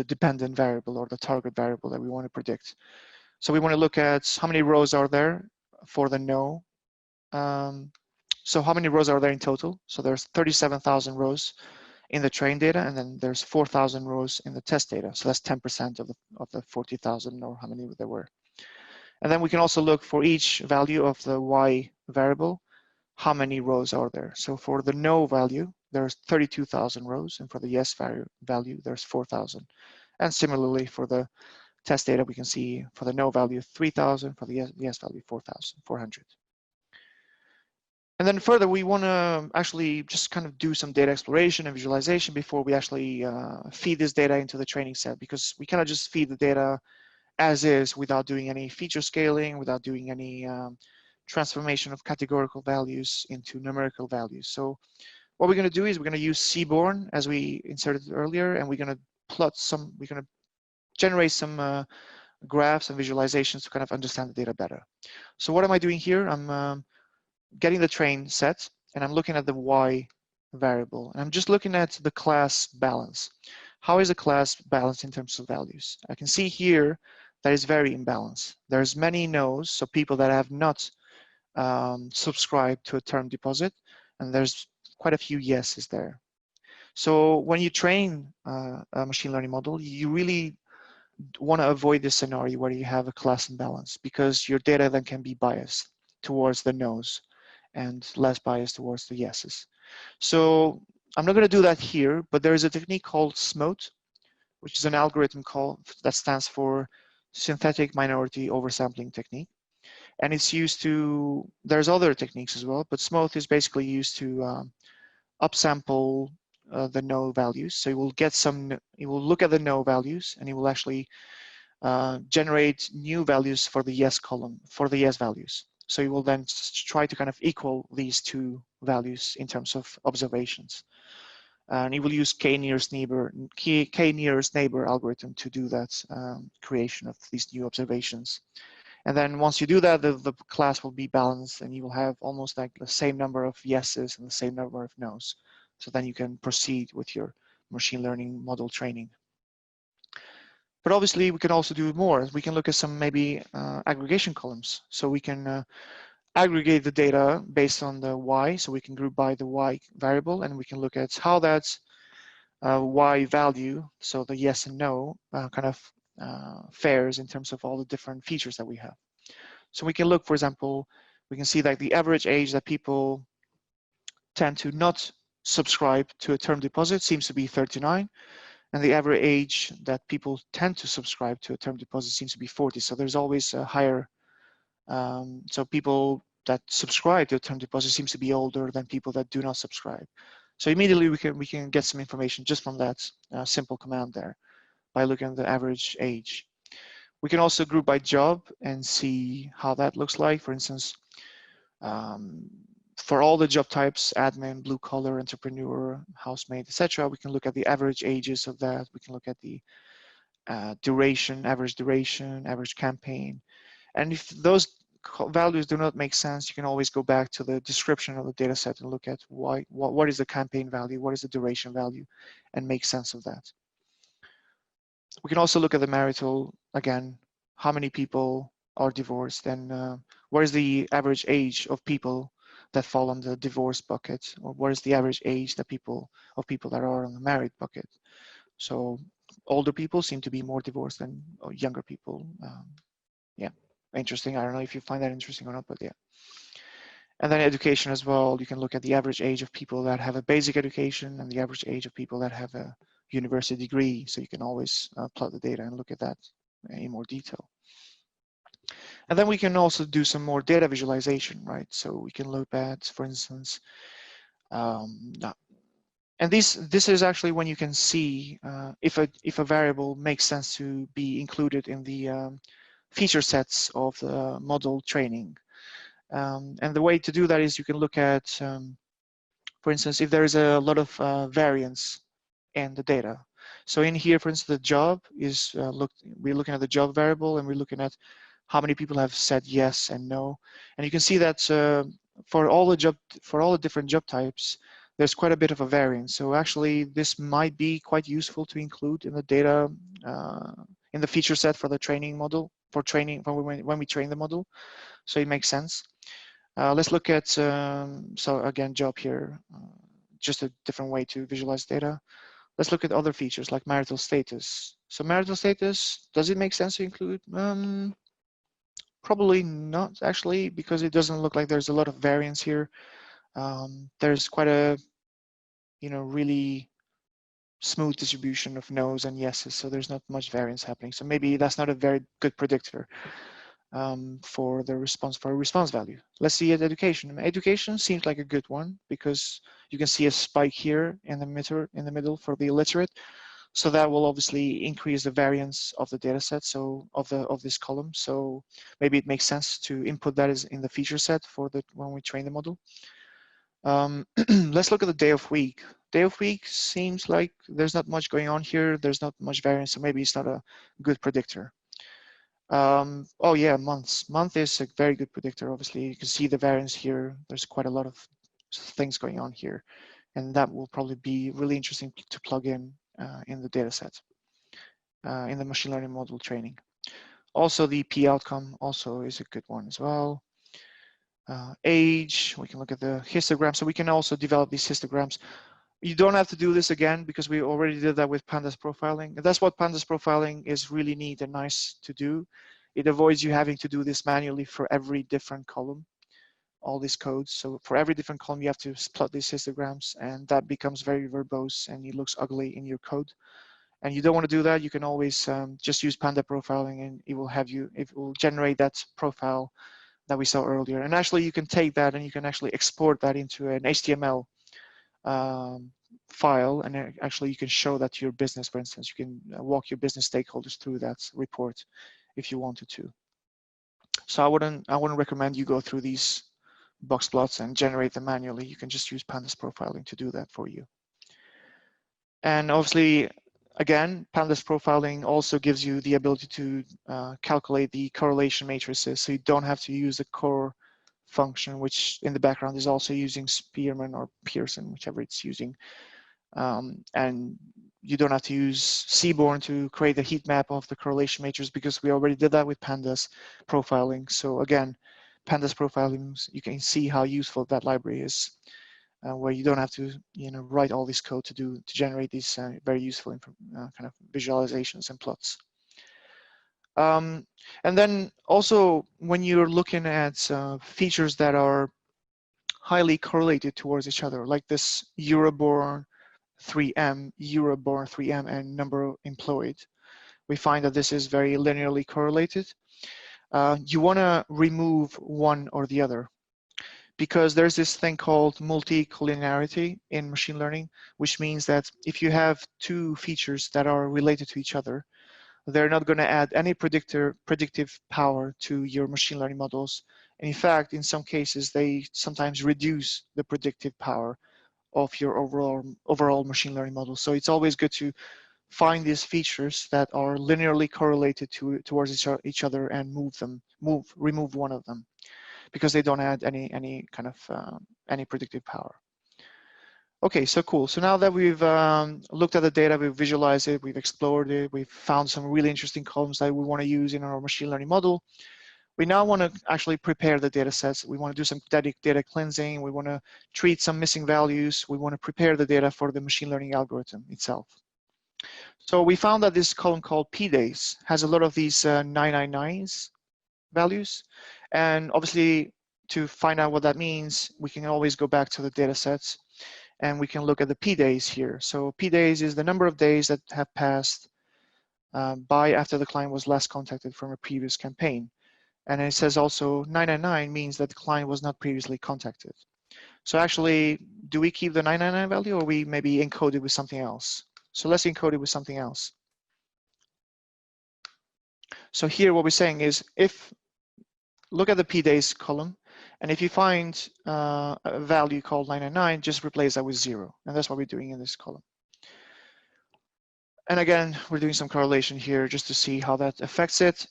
dependent variable or the target variable that we want to predict. So we want to look at how many rows are there for the no. So how many rows are there in total? So there's 37,000 rows in the train data, and then there's 4,000 rows in the test data. So that's 10% of the 40,000, or how many there were. And then we can also look for each value of the y variable, how many rows are there. So for the no value, there's 32,000 rows, and for the yes value, there's 4,000. And similarly for the test data, we can see for the no value 3,000, for the yes value 4,400. And then further, we want to actually just kind of do some data exploration and visualization before we actually feed this data into the training set, because we cannot just feed the data as is without doing any feature scaling, without doing any transformation of categorical values into numerical values. So what we're going to do is we're going to use Seaborn as we inserted earlier, and we're going to generate some graphs and visualizations to kind of understand the data better. So what am I doing here? I'm getting the train set, and I'm looking at the y variable. And I'm just looking at the class balance. How is the class balanced in terms of values? I can see here that is very imbalanced. There's many no's, so people that have not subscribed to a term deposit, and there's quite a few yeses there. So when you train a machine learning model, you really want to avoid this scenario where you have a class imbalance, because your data then can be biased towards the no's and less biased towards the yeses. So I'm not going to do that here, but there is a technique called SMOTE, which is an algorithm call that stands for synthetic minority oversampling technique. And it's used to, there's other techniques as well, but SMOTE is basically used to upsample the no values. So you will get some, you will look at the no values, and you will actually generate new values for the yes column, for the yes values. So you will then try to kind of equal these two values in terms of observations. And you will use k-nearest neighbor algorithm to do that creation of these new observations. And then once you do that, the class will be balanced, and you will have almost like the same number of yeses and the same number of nos. So then you can proceed with your machine learning model training. But obviously, we can also do more. We can look at some maybe aggregation columns. So we can aggregate the data based on the y. So we can group by the y variable, and we can look at how that y value, so the yes and no, kind of fares in terms of all the different features that we have. So we can look, for example, we can see that the average age that people tend to not subscribe to a term deposit seems to be 39. And the average age that people tend to subscribe to a term deposit seems to be 40. So there's always a higher, so people that subscribe to a term deposit seems to be older than people that do not subscribe. So immediately we can get some information just from that simple command there by looking at the average age. We can also group by job and see how that looks like. For instance, for all the job types, admin, blue collar, entrepreneur, housemaid, etc., we can look at the average ages of that. We can look at the duration, average campaign. And if those values do not make sense, you can always go back to the description of the data set and look at what is the campaign value, what is the duration value, and make sense of that. We can also look at the marital, again, how many people are divorced, and what is the average age of people that fall on the divorce bucket, or what is the average age that people that are on the married bucket. So older people seem to be more divorced than younger people. Yeah, interesting. I don't know if you find that interesting or not, but yeah. And then education as well. You can look at the average age of people that have a basic education and the average age of people that have a university degree. So you can always plot the data and look at that in more detail. And then we can also do some more data visualization, right? So we can look at, for instance, and this is actually when you can see if a variable makes sense to be included in the feature sets of the model training. And the way to do that is you can look at, for instance, if there is a lot of variance in the data. So in here, for instance, the job is we're looking at the job variable, and we're looking at how many people have said yes and no. And you can see that for all the different job types, there's quite a bit of a variance. So actually, this might be quite useful to include in the data in the feature set for the training model, for training when we train the model. So it makes sense. Let's look at, so again, job here, just a different way to visualize data. Let's look at other features like marital status. So marital status, does it make sense to include? Probably not actually, because it doesn't look like there's a lot of variance here. There's quite a, really smooth distribution of no's and yeses, so there's not much variance happening. So maybe that's not a very good predictor for the response value. Let's see at education. Education seems like a good one because you can see a spike here in the middle for the illiterate. So that will obviously increase the variance of the data set, so of this column. So maybe it makes sense to input that as in the feature set for when we train the model. Let's look at the day of week. Day of week seems like there's not much going on here. There's not much variance, so maybe it's not a good predictor. Oh yeah, months. Month is a very good predictor. Obviously, you can see the variance here. There's quite a lot of things going on here. and that will probably be really interesting to plug in the data set, in the machine learning model training. Also, the P outcome also is a good one as well. Age, we can look at the histogram. So we can also develop these histograms. You don't have to do this again because we already did that with Pandas Profiling. And that's what Pandas Profiling is really neat and nice to do. It avoids you having to do this manually for every different column, all these codes. So for every different column, you have to plot these histograms, and that becomes very verbose and it looks ugly in your code. And you don't want to do that. You can always just use Panda Profiling, and it will generate that profile that we saw earlier. And actually, you can take that and you can actually export that into an HTML file, and actually you can show that to your business. For instance, you can walk your business stakeholders through that report if you wanted to. So I wouldn't recommend you go through these box plots and generate them manually. You can just use Pandas Profiling to do that for you. And obviously, again, Pandas Profiling also gives you the ability to calculate the correlation matrices, so you don't have to use the core function, which in the background is also using Spearman or Pearson, whichever it's using. And you don't have to use Seaborn to create a heat map of the correlation matrix, because we already did that with Pandas Profiling. So again, Pandas Profiling, you can see how useful that library is, where you don't have to write all this code to generate these very useful kind of visualizations and plots. And then also, when you're looking at features that are highly correlated towards each other, like this Euroborn 3M, and number employed, we find that this is very linearly correlated. You want to remove one or the other, because there's this thing called multi-collinearity in machine learning, which means that if you have two features that are related to each other, they're not going to add any predictive power to your machine learning models. And in fact, in some cases, they sometimes reduce the predictive power of your overall machine learning model. So it's always good to find these features that are linearly correlated towards each other and remove one of them, because they don't add any kind of any predictive power. Okay, so cool. So now that we've looked at the data, we've visualized it, we've explored it, we've found some really interesting columns that we want to use in our machine learning model. We now want to actually prepare the data sets. We want to do some data cleansing. We want to treat some missing values. We want to prepare the data for the machine learning algorithm itself. So we found that this column called PDays has a lot of these 999s values. And obviously, to find out what that means, we can always go back to the data sets, and we can look at the PDays here. So PDays is the number of days that have passed by after the client was last contacted from a previous campaign. And it says also 999 means that the client was not previously contacted. So actually, do we keep the 999 value, or we maybe encode it with something else? So let's encode it with something else. So here what we're saying is, look at the PDays column, and if you find a value called 999, just replace that with 0. And that's what we're doing in this column. And again, we're doing some correlation here just to see how that affects it.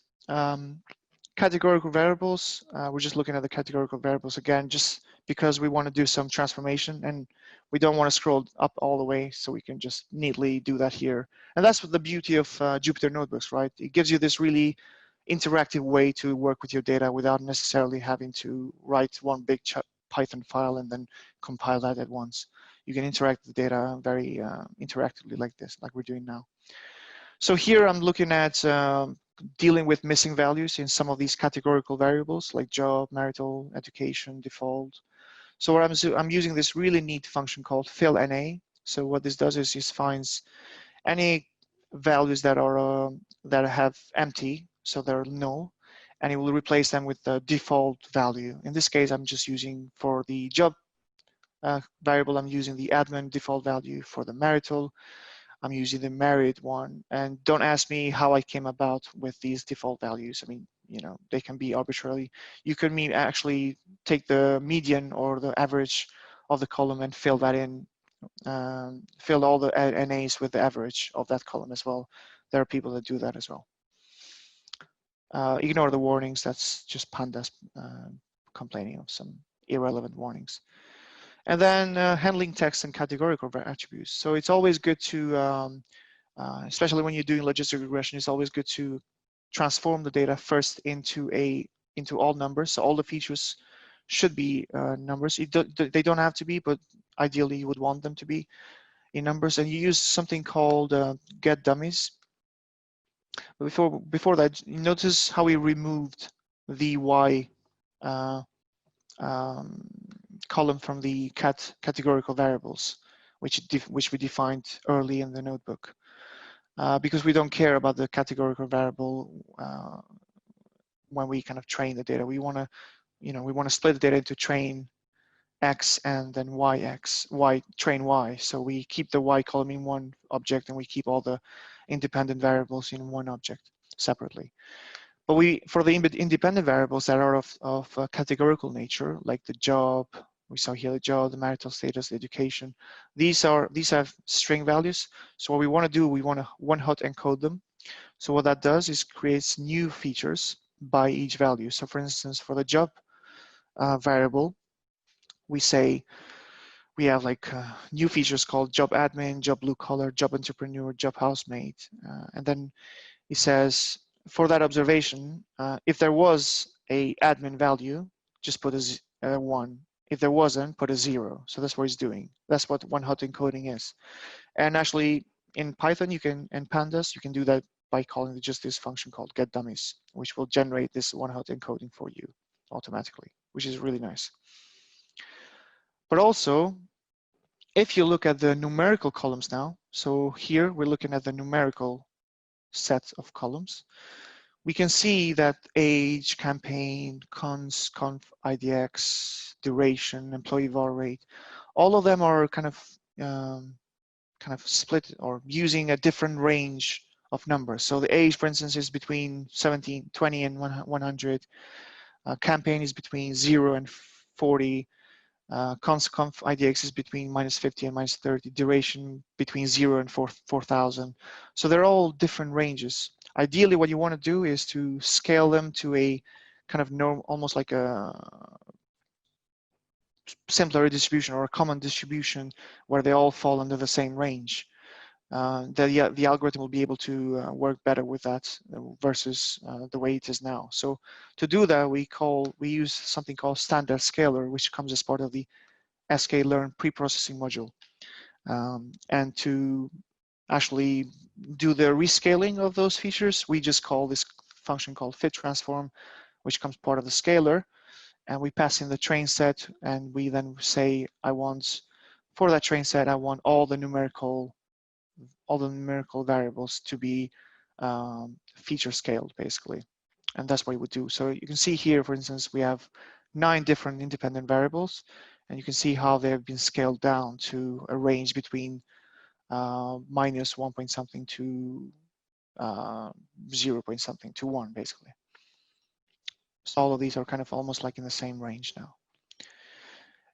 Categorical variables, we're just looking at the categorical variables again, just because we want to do some transformation, and we don't want to scroll up all the way, so we can just neatly do that here. And that's what the beauty of Jupyter Notebooks, right? It gives you this really interactive way to work with your data without necessarily having to write one big Python file and then compile that at once. You can interact with the data very interactively like this, like we're doing now. So here I'm looking at dealing with missing values in some of these categorical variables like job, marital, education, default. So what I'm using this really neat function called fill_na. So what this does is it finds any values that are that have empty, so they're null, and it will replace them with the default value. In this case, I'm just using for the job variable, I'm using the admin default value. For the marital, I'm using the married one. And don't ask me how I came about with these default values. I mean, they can be arbitrarily. You can actually take the median or the average of the column and fill that in, fill all the NAs with the average of that column as well. There are people that do that as well. Ignore the warnings. That's just Pandas complaining of some irrelevant warnings. And then handling text and categorical attributes. So it's always good to, especially when you're doing logistic regression, it's always good to transform the data first into all numbers. So all the features should be numbers. They don't have to be, but ideally you would want them to be in numbers. And you use something called get dummies. But before that, you notice how we removed the y column from the categorical variables, which we defined early in the notebook, because we don't care about the categorical variable when we kind of train the data. We want to split the data into train X and then train Y. So we keep the Y column in one object and we keep all the independent variables in one object separately. But for the independent variables that are of categorical nature, like the job, we saw here the job, the marital status, the education, these have string values. So what we want to do, we want to one-hot encode them. So what that does is creates new features by each value. So for instance, for the job variable, we say we have like new features called job admin, job blue collar, job entrepreneur, job housemaid, and then it says, for that observation, if there was a admin value, just put a 1. If there wasn't, put a 0. So that's what it's doing. That's what one-hot encoding is. And actually, in Python, and Pandas, you can do that by calling just this function called getDummies, which will generate this one-hot encoding for you automatically, which is really nice. But also, if you look at the numerical columns now, so here we're looking at the numerical set of columns, we can see that age, campaign, conf, IDX, duration, employee var rate, all of them are kind of split or using a different range of numbers. So the age, for instance, is between 20 and 100. Campaign is between 0 and 40. Conf IDX is between -50 and -30, duration between 0 and 4,000. So they're all different ranges. Ideally, what you want to do is to scale them to a kind of almost like a simpler distribution or a common distribution where they all fall under the same range. The algorithm will be able to work better with that versus the way it is now. So to do that, we use something called standard scalar, which comes as part of the Sklearn pre-processing module. And to actually do the rescaling of those features, we just call this function called fit transform, which comes part of the scalar, and we pass in the train set, and we then say, for that train set, I want all the numerical variables to be feature scaled, basically. And that's what we would do. So you can see here, for instance, we have 9 different independent variables, and you can see how they have been scaled down to a range between -1 point something to 0 point something to 1, basically. So all of these are kind of almost like in the same range now.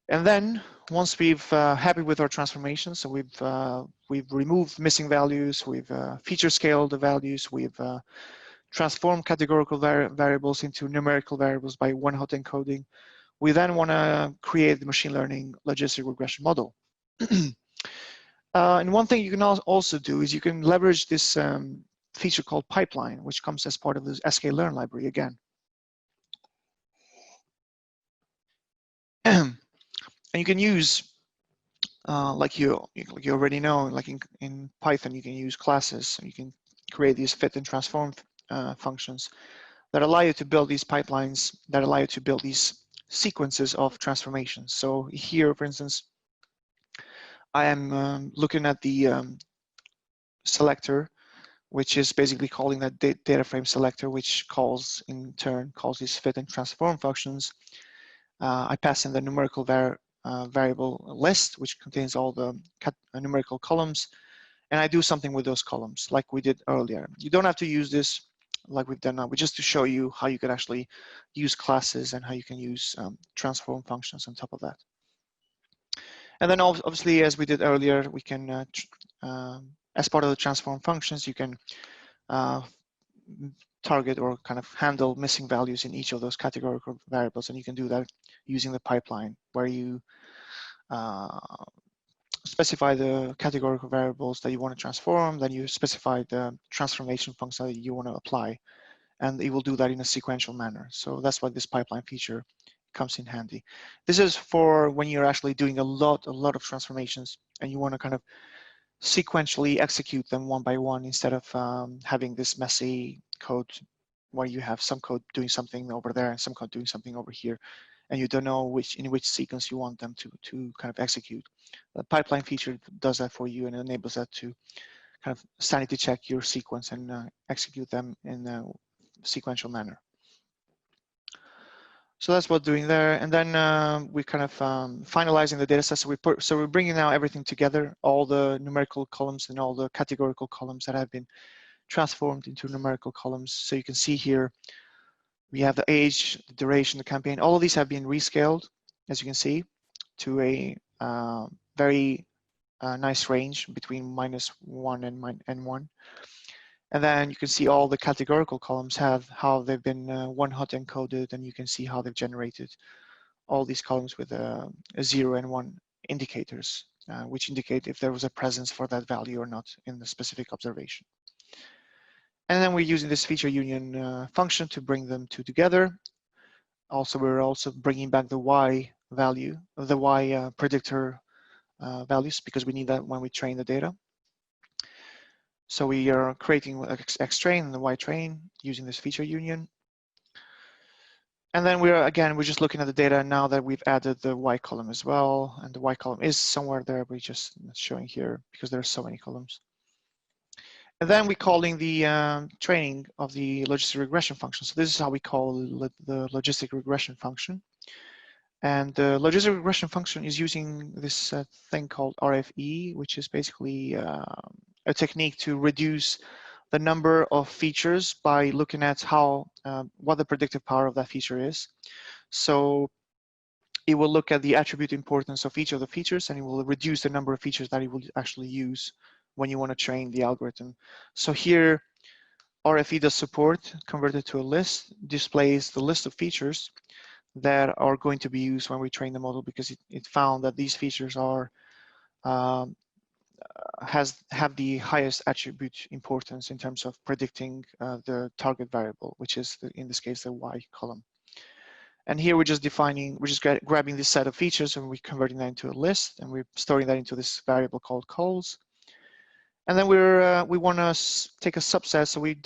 And then once we've happy with our transformations, so we've removed missing values, we've feature scaled the values, we've transformed categorical variables into numerical variables by one-hot encoding. We then want to create the machine learning logistic regression model. And one thing you can also do is you can leverage this feature called pipeline, which comes as part of the Sklearn library again. And you can use, like you already know, like in Python, you can use classes. You can create these fit and transform functions that allow you to build these pipelines, that allow you to build these sequences of transformations. So here, for instance, I am looking at the selector, which is basically calling that data frame selector, which in turn calls these fit and transform functions. I pass in the numerical variable list, which contains all the numerical columns, and I do something with those columns like we did earlier. You don't have to use this like we've done now, but just to show you how you could actually use classes and how you can use transform functions on top of that. And then obviously, as we did earlier, we can, as part of the transform functions, you can target or kind of handle missing values in each of those categorical variables, and you can do that using the pipeline where you specify the categorical variables that you want to transform, then you specify the transformation function that you want to apply, and it will do that in a sequential manner. So that's why this pipeline feature comes in handy. This is for when you're actually doing a lot of transformations and you want to kind of sequentially execute them one by one instead of having this messy code where you have some code doing something over there and some code doing something over here, and you don't know in which sequence you want them to kind of execute. The pipeline feature does that for you and enables that to kind of sanity check your sequence and execute them in a sequential manner. So that's what doing there, and then we kind of finalizing the data set. So we're bringing now everything together, all the numerical columns and all the categorical columns that have been transformed into numerical columns. So you can see here, we have the age, the duration, the campaign. All of these have been rescaled, as you can see, to a very nice range between -1 and 1. And then you can see all the categorical columns have how they've been one-hot encoded, and you can see how they've generated all these columns with a 0 and 1 indicators, which indicate if there was a presence for that value or not in the specific observation. And then we're using this feature union function to bring them two together. Also, we're also bringing back the Y value, the Y predictor values, because we need that when we train the data. So we are creating X train and the Y train using this feature union. And then we're just looking at the data now that we've added the Y column as well. And the Y column is somewhere there, we're just not showing here because there are so many columns. And then we're calling the training of the logistic regression function. So this is how we call the logistic regression function. And the logistic regression function is using this thing called RFE, which is basically a technique to reduce the number of features by looking at how what the predictive power of that feature is. So it will look at the attribute importance of each of the features, and it will reduce the number of features that it will actually use when you want to train the algorithm. So here, RFE does support, converted to a list, displays the list of features that are going to be used when we train the model, because it found that these features are have the highest attribute importance in terms of predicting the target variable, which is in this case the Y column. And here we're just grabbing this set of features and we're converting that into a list, and we're storing that into this variable called calls. And then we want to take a subset, so we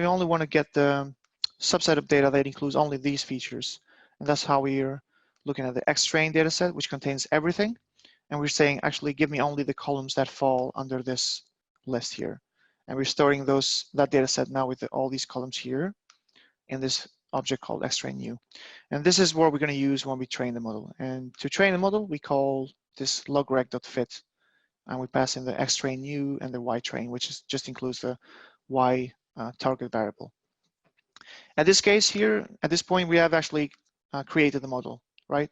only want to get the subset of data that includes only these features. And that's how we're looking at the X-train data set, which contains everything. And we're saying, actually, give me only the columns that fall under this list here. And we're storing that data set now with all these columns here in this object called X-train new. And this is what we're going to use when we train the model. And to train the model, we call this logreg.fit. And we pass in the X-train new and the Y-train, which just includes the Y target variable. At this case here, at this point, we have actually created the model, right?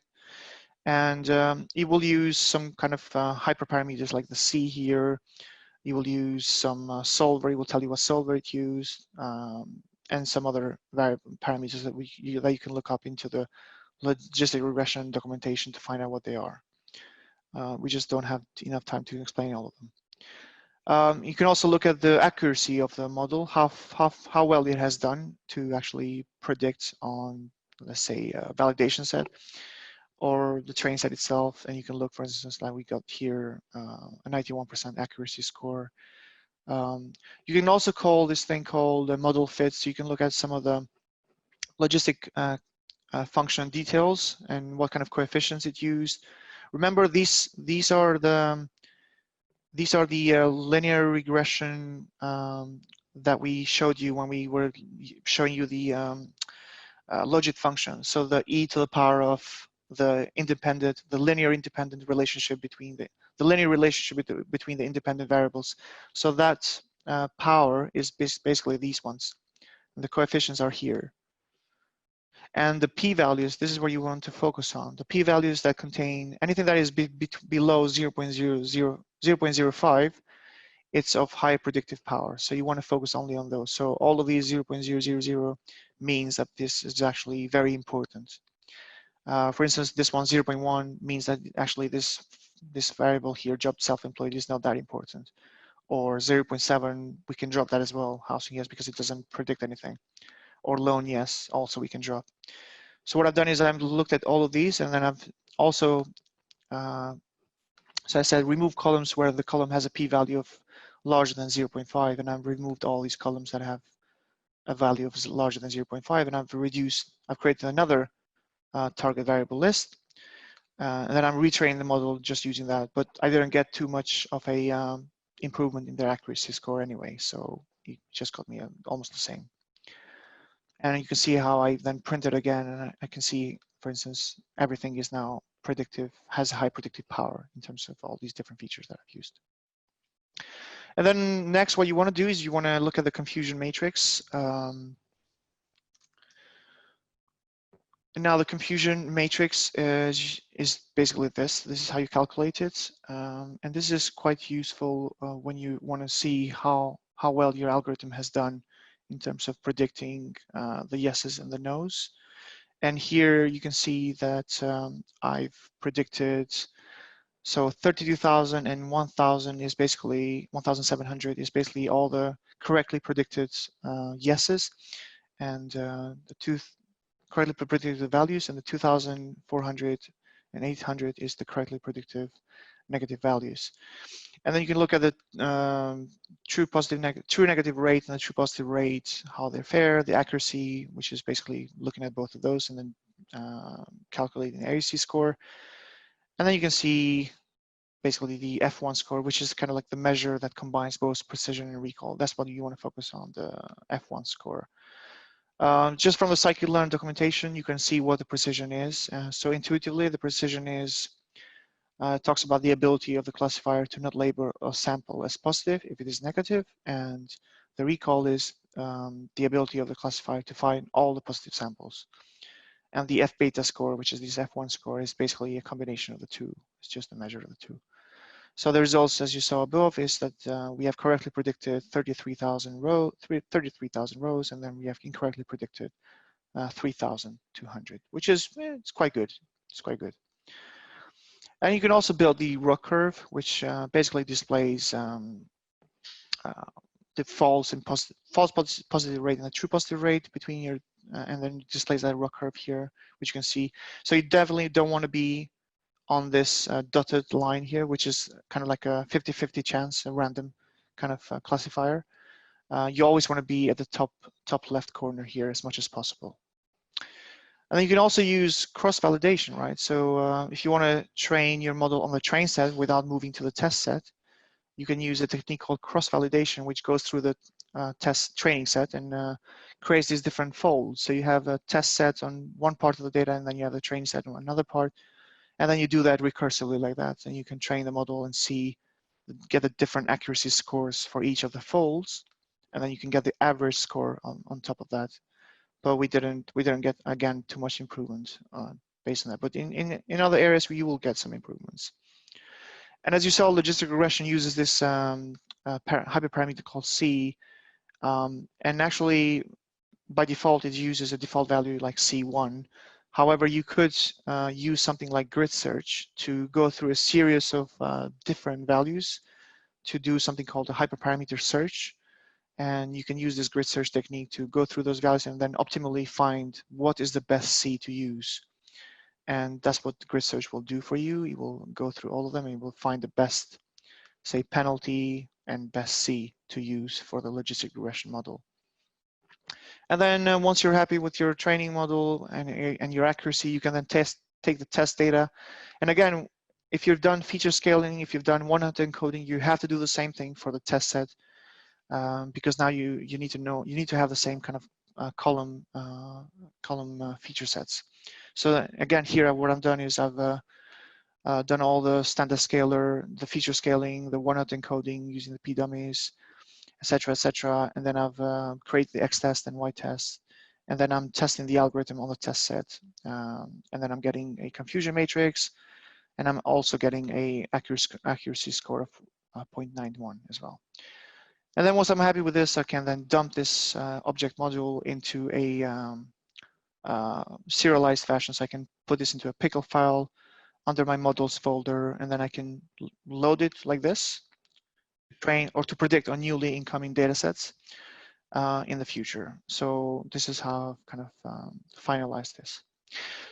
And it will use some kind of hyperparameters like the C here. You will use some solver. It will tell you what solver it used, and some other parameters that you can look up into the logistic regression documentation to find out what they are. We just don't have enough time to explain all of them. You can also look at the accuracy of the model, how well it has done to actually predict on, let's say, a validation set or the train set itself. And you can look, for instance, like we got here, a 91% accuracy score. You can also call this thing called a model fit. So you can look at some of the logistic function details and what kind of coefficients it used. Remember, these are the linear regression that we showed you when we were showing you the logit function. So the e to the power of the linear independent relationship between the linear relationship between the independent variables. So that power is basically these ones. And the coefficients are here. And the p-values, this is where you want to focus on. The p-values that contain anything that is below 0.05, it's of high predictive power. So you want to focus only on those. So all of these 0.000 means that this is actually very important. For instance, this one 0.1 means that actually this variable here, job self-employed, is not that important. Or 0.7, we can drop that as well, housing yes, because it doesn't predict anything. Or loan yes, also we can drop. So what I've done is I've looked at all of these, and then I've also, so I said remove columns where the column has a p-value of larger than 0.5, and I've removed all these columns that have a value of larger than 0.5, and I've created another target variable list, and then I'm retraining the model just using that, but I didn't get too much of a improvement in their accuracy score anyway, so it just got me almost the same. And you can see how I then print it again, and I can see, for instance, everything is now predictive, has a high predictive power in terms of all these different features that I've used. And then next, what you want to do is you want to look at the confusion matrix. And now the confusion matrix is basically this. This is how you calculate it. And this is quite useful when you want to see how well your algorithm has done in terms of predicting the yeses and the nos. And here you can see that I've predicted, so 32,000 and 1,000 is basically, 1,700 is basically all the correctly predicted yeses, and the two correctly predicted values, and the 2,400 and 800 is the correctly predictive negative values. And then you can look at the true negative rate and the true positive rate, how they fare, the accuracy, which is basically looking at both of those, and then calculating the AUC score. And then you can see basically the F1 score, which is kind of like the measure that combines both precision and recall. That's what you want to focus on, the F1 score. Just from the scikit-learn documentation, you can see what the precision is. So intuitively, the precision is talks about the ability of the classifier to not label a sample as positive if it is negative, and the recall is the ability of the classifier to find all the positive samples. And the F beta score, which is this F1 score, is basically a combination of the two. It's just a measure of the two. So the results, as you saw above, is that we have correctly predicted 33,000 rows, and then we have incorrectly predicted 3,200, which is it's quite good. It's quite good. And you can also build the ROC curve, which basically displays the false positive rate and the true positive rate between your, and then displays that ROC curve here, which you can see. So you definitely don't want to be on this dotted line here, which is kind of like a 50-50 chance, a random kind of classifier. You always want to be at the top left corner here as much as possible. And then you can also use cross-validation, right? So if you want to train your model on the train set without moving to the test set, you can use a technique called cross-validation, which goes through the test training set and creates these different folds. So you have a test set on one part of the data, and then you have the training set on another part. And then you do that recursively like that. And you can train the model and get the different accuracy scores for each of the folds. And then you can get the average score on top of that. But we didn't get, again, too much improvement based on that. But in other areas, you will get some improvements. And as you saw, logistic regression uses this hyperparameter called C. And actually, by default, it uses a default value like C1. However, you could use something like grid search to go through a series of different values to do something called a hyperparameter search. And you can use this grid search technique to go through those values and then optimally find what is the best C to use. And that's what the grid search will do for you. It will go through all of them and it will find the best, say, penalty and best C to use for the logistic regression model. And then once you're happy with your training model and your accuracy, you can then take the test data. And again, if you've done feature scaling, if you've done one-hot encoding, you have to do the same thing for the test set. Because now you need to have the same kind of column feature sets. So again, here what I've done is I've done all the standard scalar, the feature scaling, the one-hot encoding using the p-dummies, etc., and then I've created the x-test and y-test, and then I'm testing the algorithm on the test set, and then I'm getting a confusion matrix, and I'm also getting a accuracy score of 0.91 as well. And then once I'm happy with this, I can then dump this object module into a serialized fashion. So I can put this into a pickle file under my models folder, and then I can load it like this, train or to predict on newly incoming data sets in the future. So this is how I've kind of finalize this.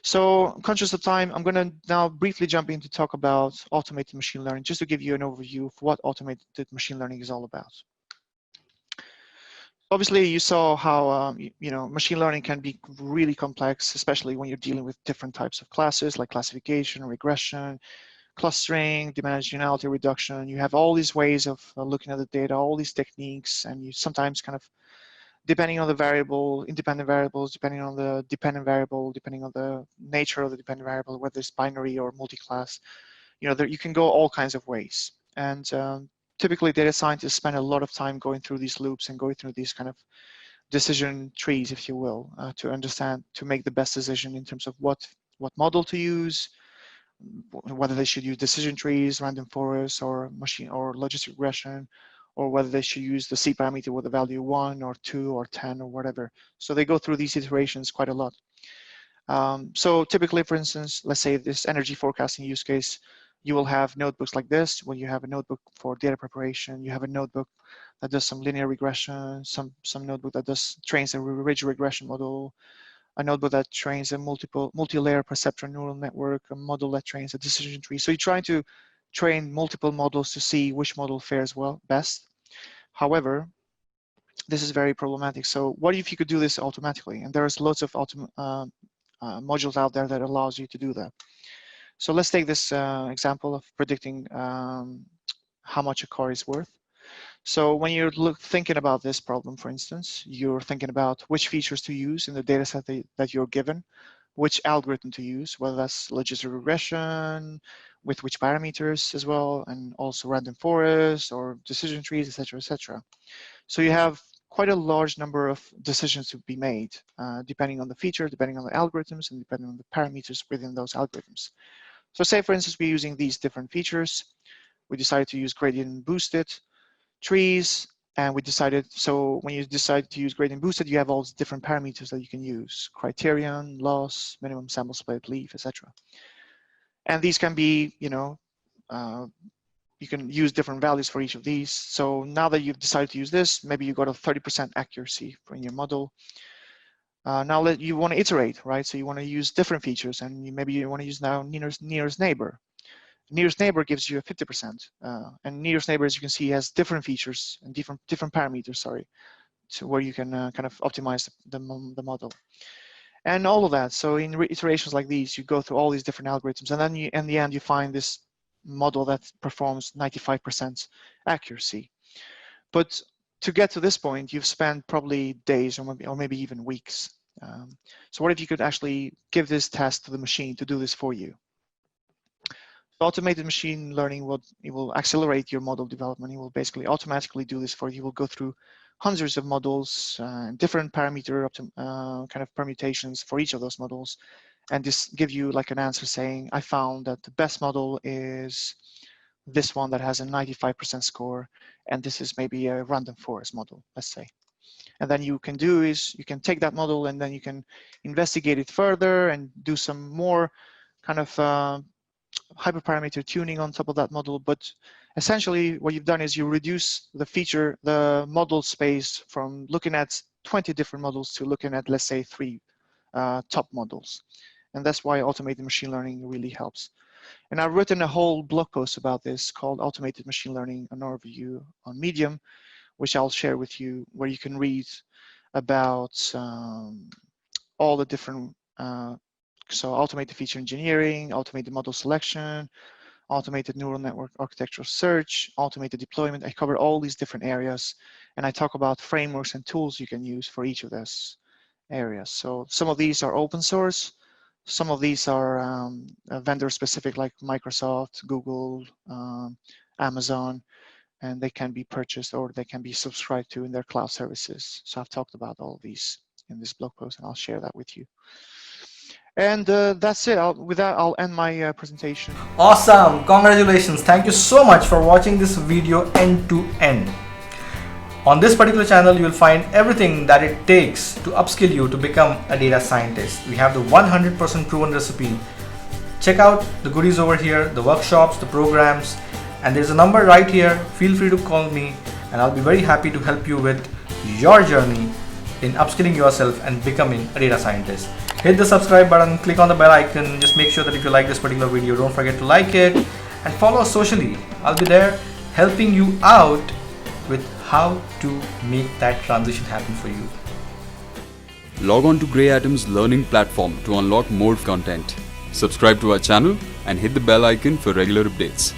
So conscious of time, I'm going to now briefly jump in to talk about automated machine learning, just to give you an overview of what automated machine learning is all about. Obviously, you saw how machine learning can be really complex, especially when you're dealing with different types of classes like classification, regression, clustering, dimensionality reduction. You have all these ways of looking at the data, all these techniques, and you sometimes kind of, depending on the variable, independent variables, depending on the dependent variable, depending on the nature of the dependent variable, whether it's binary or multi-class, you can go all kinds of ways. And typically data scientists spend a lot of time going through these loops and going through these kind of decision trees, if you will, to understand, to make the best decision in terms of what model to use, whether they should use decision trees, random forests, or machine or logistic regression, or whether they should use the C parameter with a value 1 or 2 or 10 or whatever. So they go through these iterations quite a lot. So typically, for instance, let's say this energy forecasting use case, you will have notebooks like this. When you have a notebook for data preparation, you have a notebook that does some linear regression, some notebook that trains a ridge regression model, a notebook that trains a multi-layer perceptron neural network, a model that trains a decision tree. So you're trying to train multiple models to see which model fares best. However, this is very problematic. So what if you could do this automatically? And there's lots of modules out there that allows you to do that. So let's take this example of predicting how much a car is worth. So when you're thinking about this problem, for instance, you're thinking about which features to use in the data set that you're given, which algorithm to use, whether that's logistic regression, with which parameters as well, and also random forests or decision trees, etc., etc. So you have quite a large number of decisions to be made, depending on the feature, depending on the algorithms, and depending on the parameters within those algorithms. So say, for instance, we're using these different features. We decided to use gradient boosted trees, and we decided, so when you decide to use gradient boosted, you have all these different parameters that you can use: criterion, loss, minimum sample split, leaf, etc. And these can be, you can use different values for each of these. So now that you've decided to use this, maybe you got a 30% accuracy in your model. Now you want to iterate, right? So you want to use different features, and maybe you want to use now nearest neighbor. Nearest neighbor gives you a 50%, and nearest neighbor, as you can see, has different features and different parameters, sorry, to where you can kind of optimize the model. And all of that. So in iterations like these, you go through all these different algorithms, and then in the end, you find this model that performs 95% accuracy. But to get to this point, you've spent probably days or maybe even weeks. So what if you could actually give this task to the machine to do this for you? Automated machine learning will accelerate your model development. It will basically automatically do this for you. You will go through hundreds of models, different parameter kind of permutations for each of those models, and just give you like an answer saying, I found that the best model is this one that has a 95% score, and this is maybe a random forest model, let's say. And then you can do is you can take that model and then you can investigate it further and do some more kind of hyperparameter tuning on top of that model. But essentially what you've done is you reduce the model space from looking at 20 different models to looking at, let's say, 3 top models. And that's why automated machine learning really helps. And I've written a whole blog post about this called Automated Machine Learning, an overview on Medium, which I'll share with you, where you can read about all the different so automated feature engineering, automated model selection, automated neural network architectural search, automated deployment. I cover all these different areas, and I talk about frameworks and tools you can use for each of those areas. So some of these are open source, some of these are vendor specific, like Microsoft, Google, Amazon, and they can be purchased or they can be subscribed to in their cloud services. So I've talked about all of these in this blog post, and I'll share that with you. And that's it. With that, I'll end my presentation. Awesome. Congratulations. Thank you so much for watching this video end to end. On this particular channel, you will find everything that it takes to upskill you to become a data scientist. We have the 100% proven recipe. Check out the goodies over here, the workshops, the programs, and there's a number right here. Feel free to call me and I'll be very happy to help you with your journey in upskilling yourself and becoming a data scientist. Hit the subscribe button, click on the bell icon. Just make sure that if you like this particular video, don't forget to like it and follow us socially. I'll be there helping you out with how to make that transition happen for you. Log on to GreyAtom's learning platform to unlock more content. Subscribe to our channel and hit the bell icon for regular updates.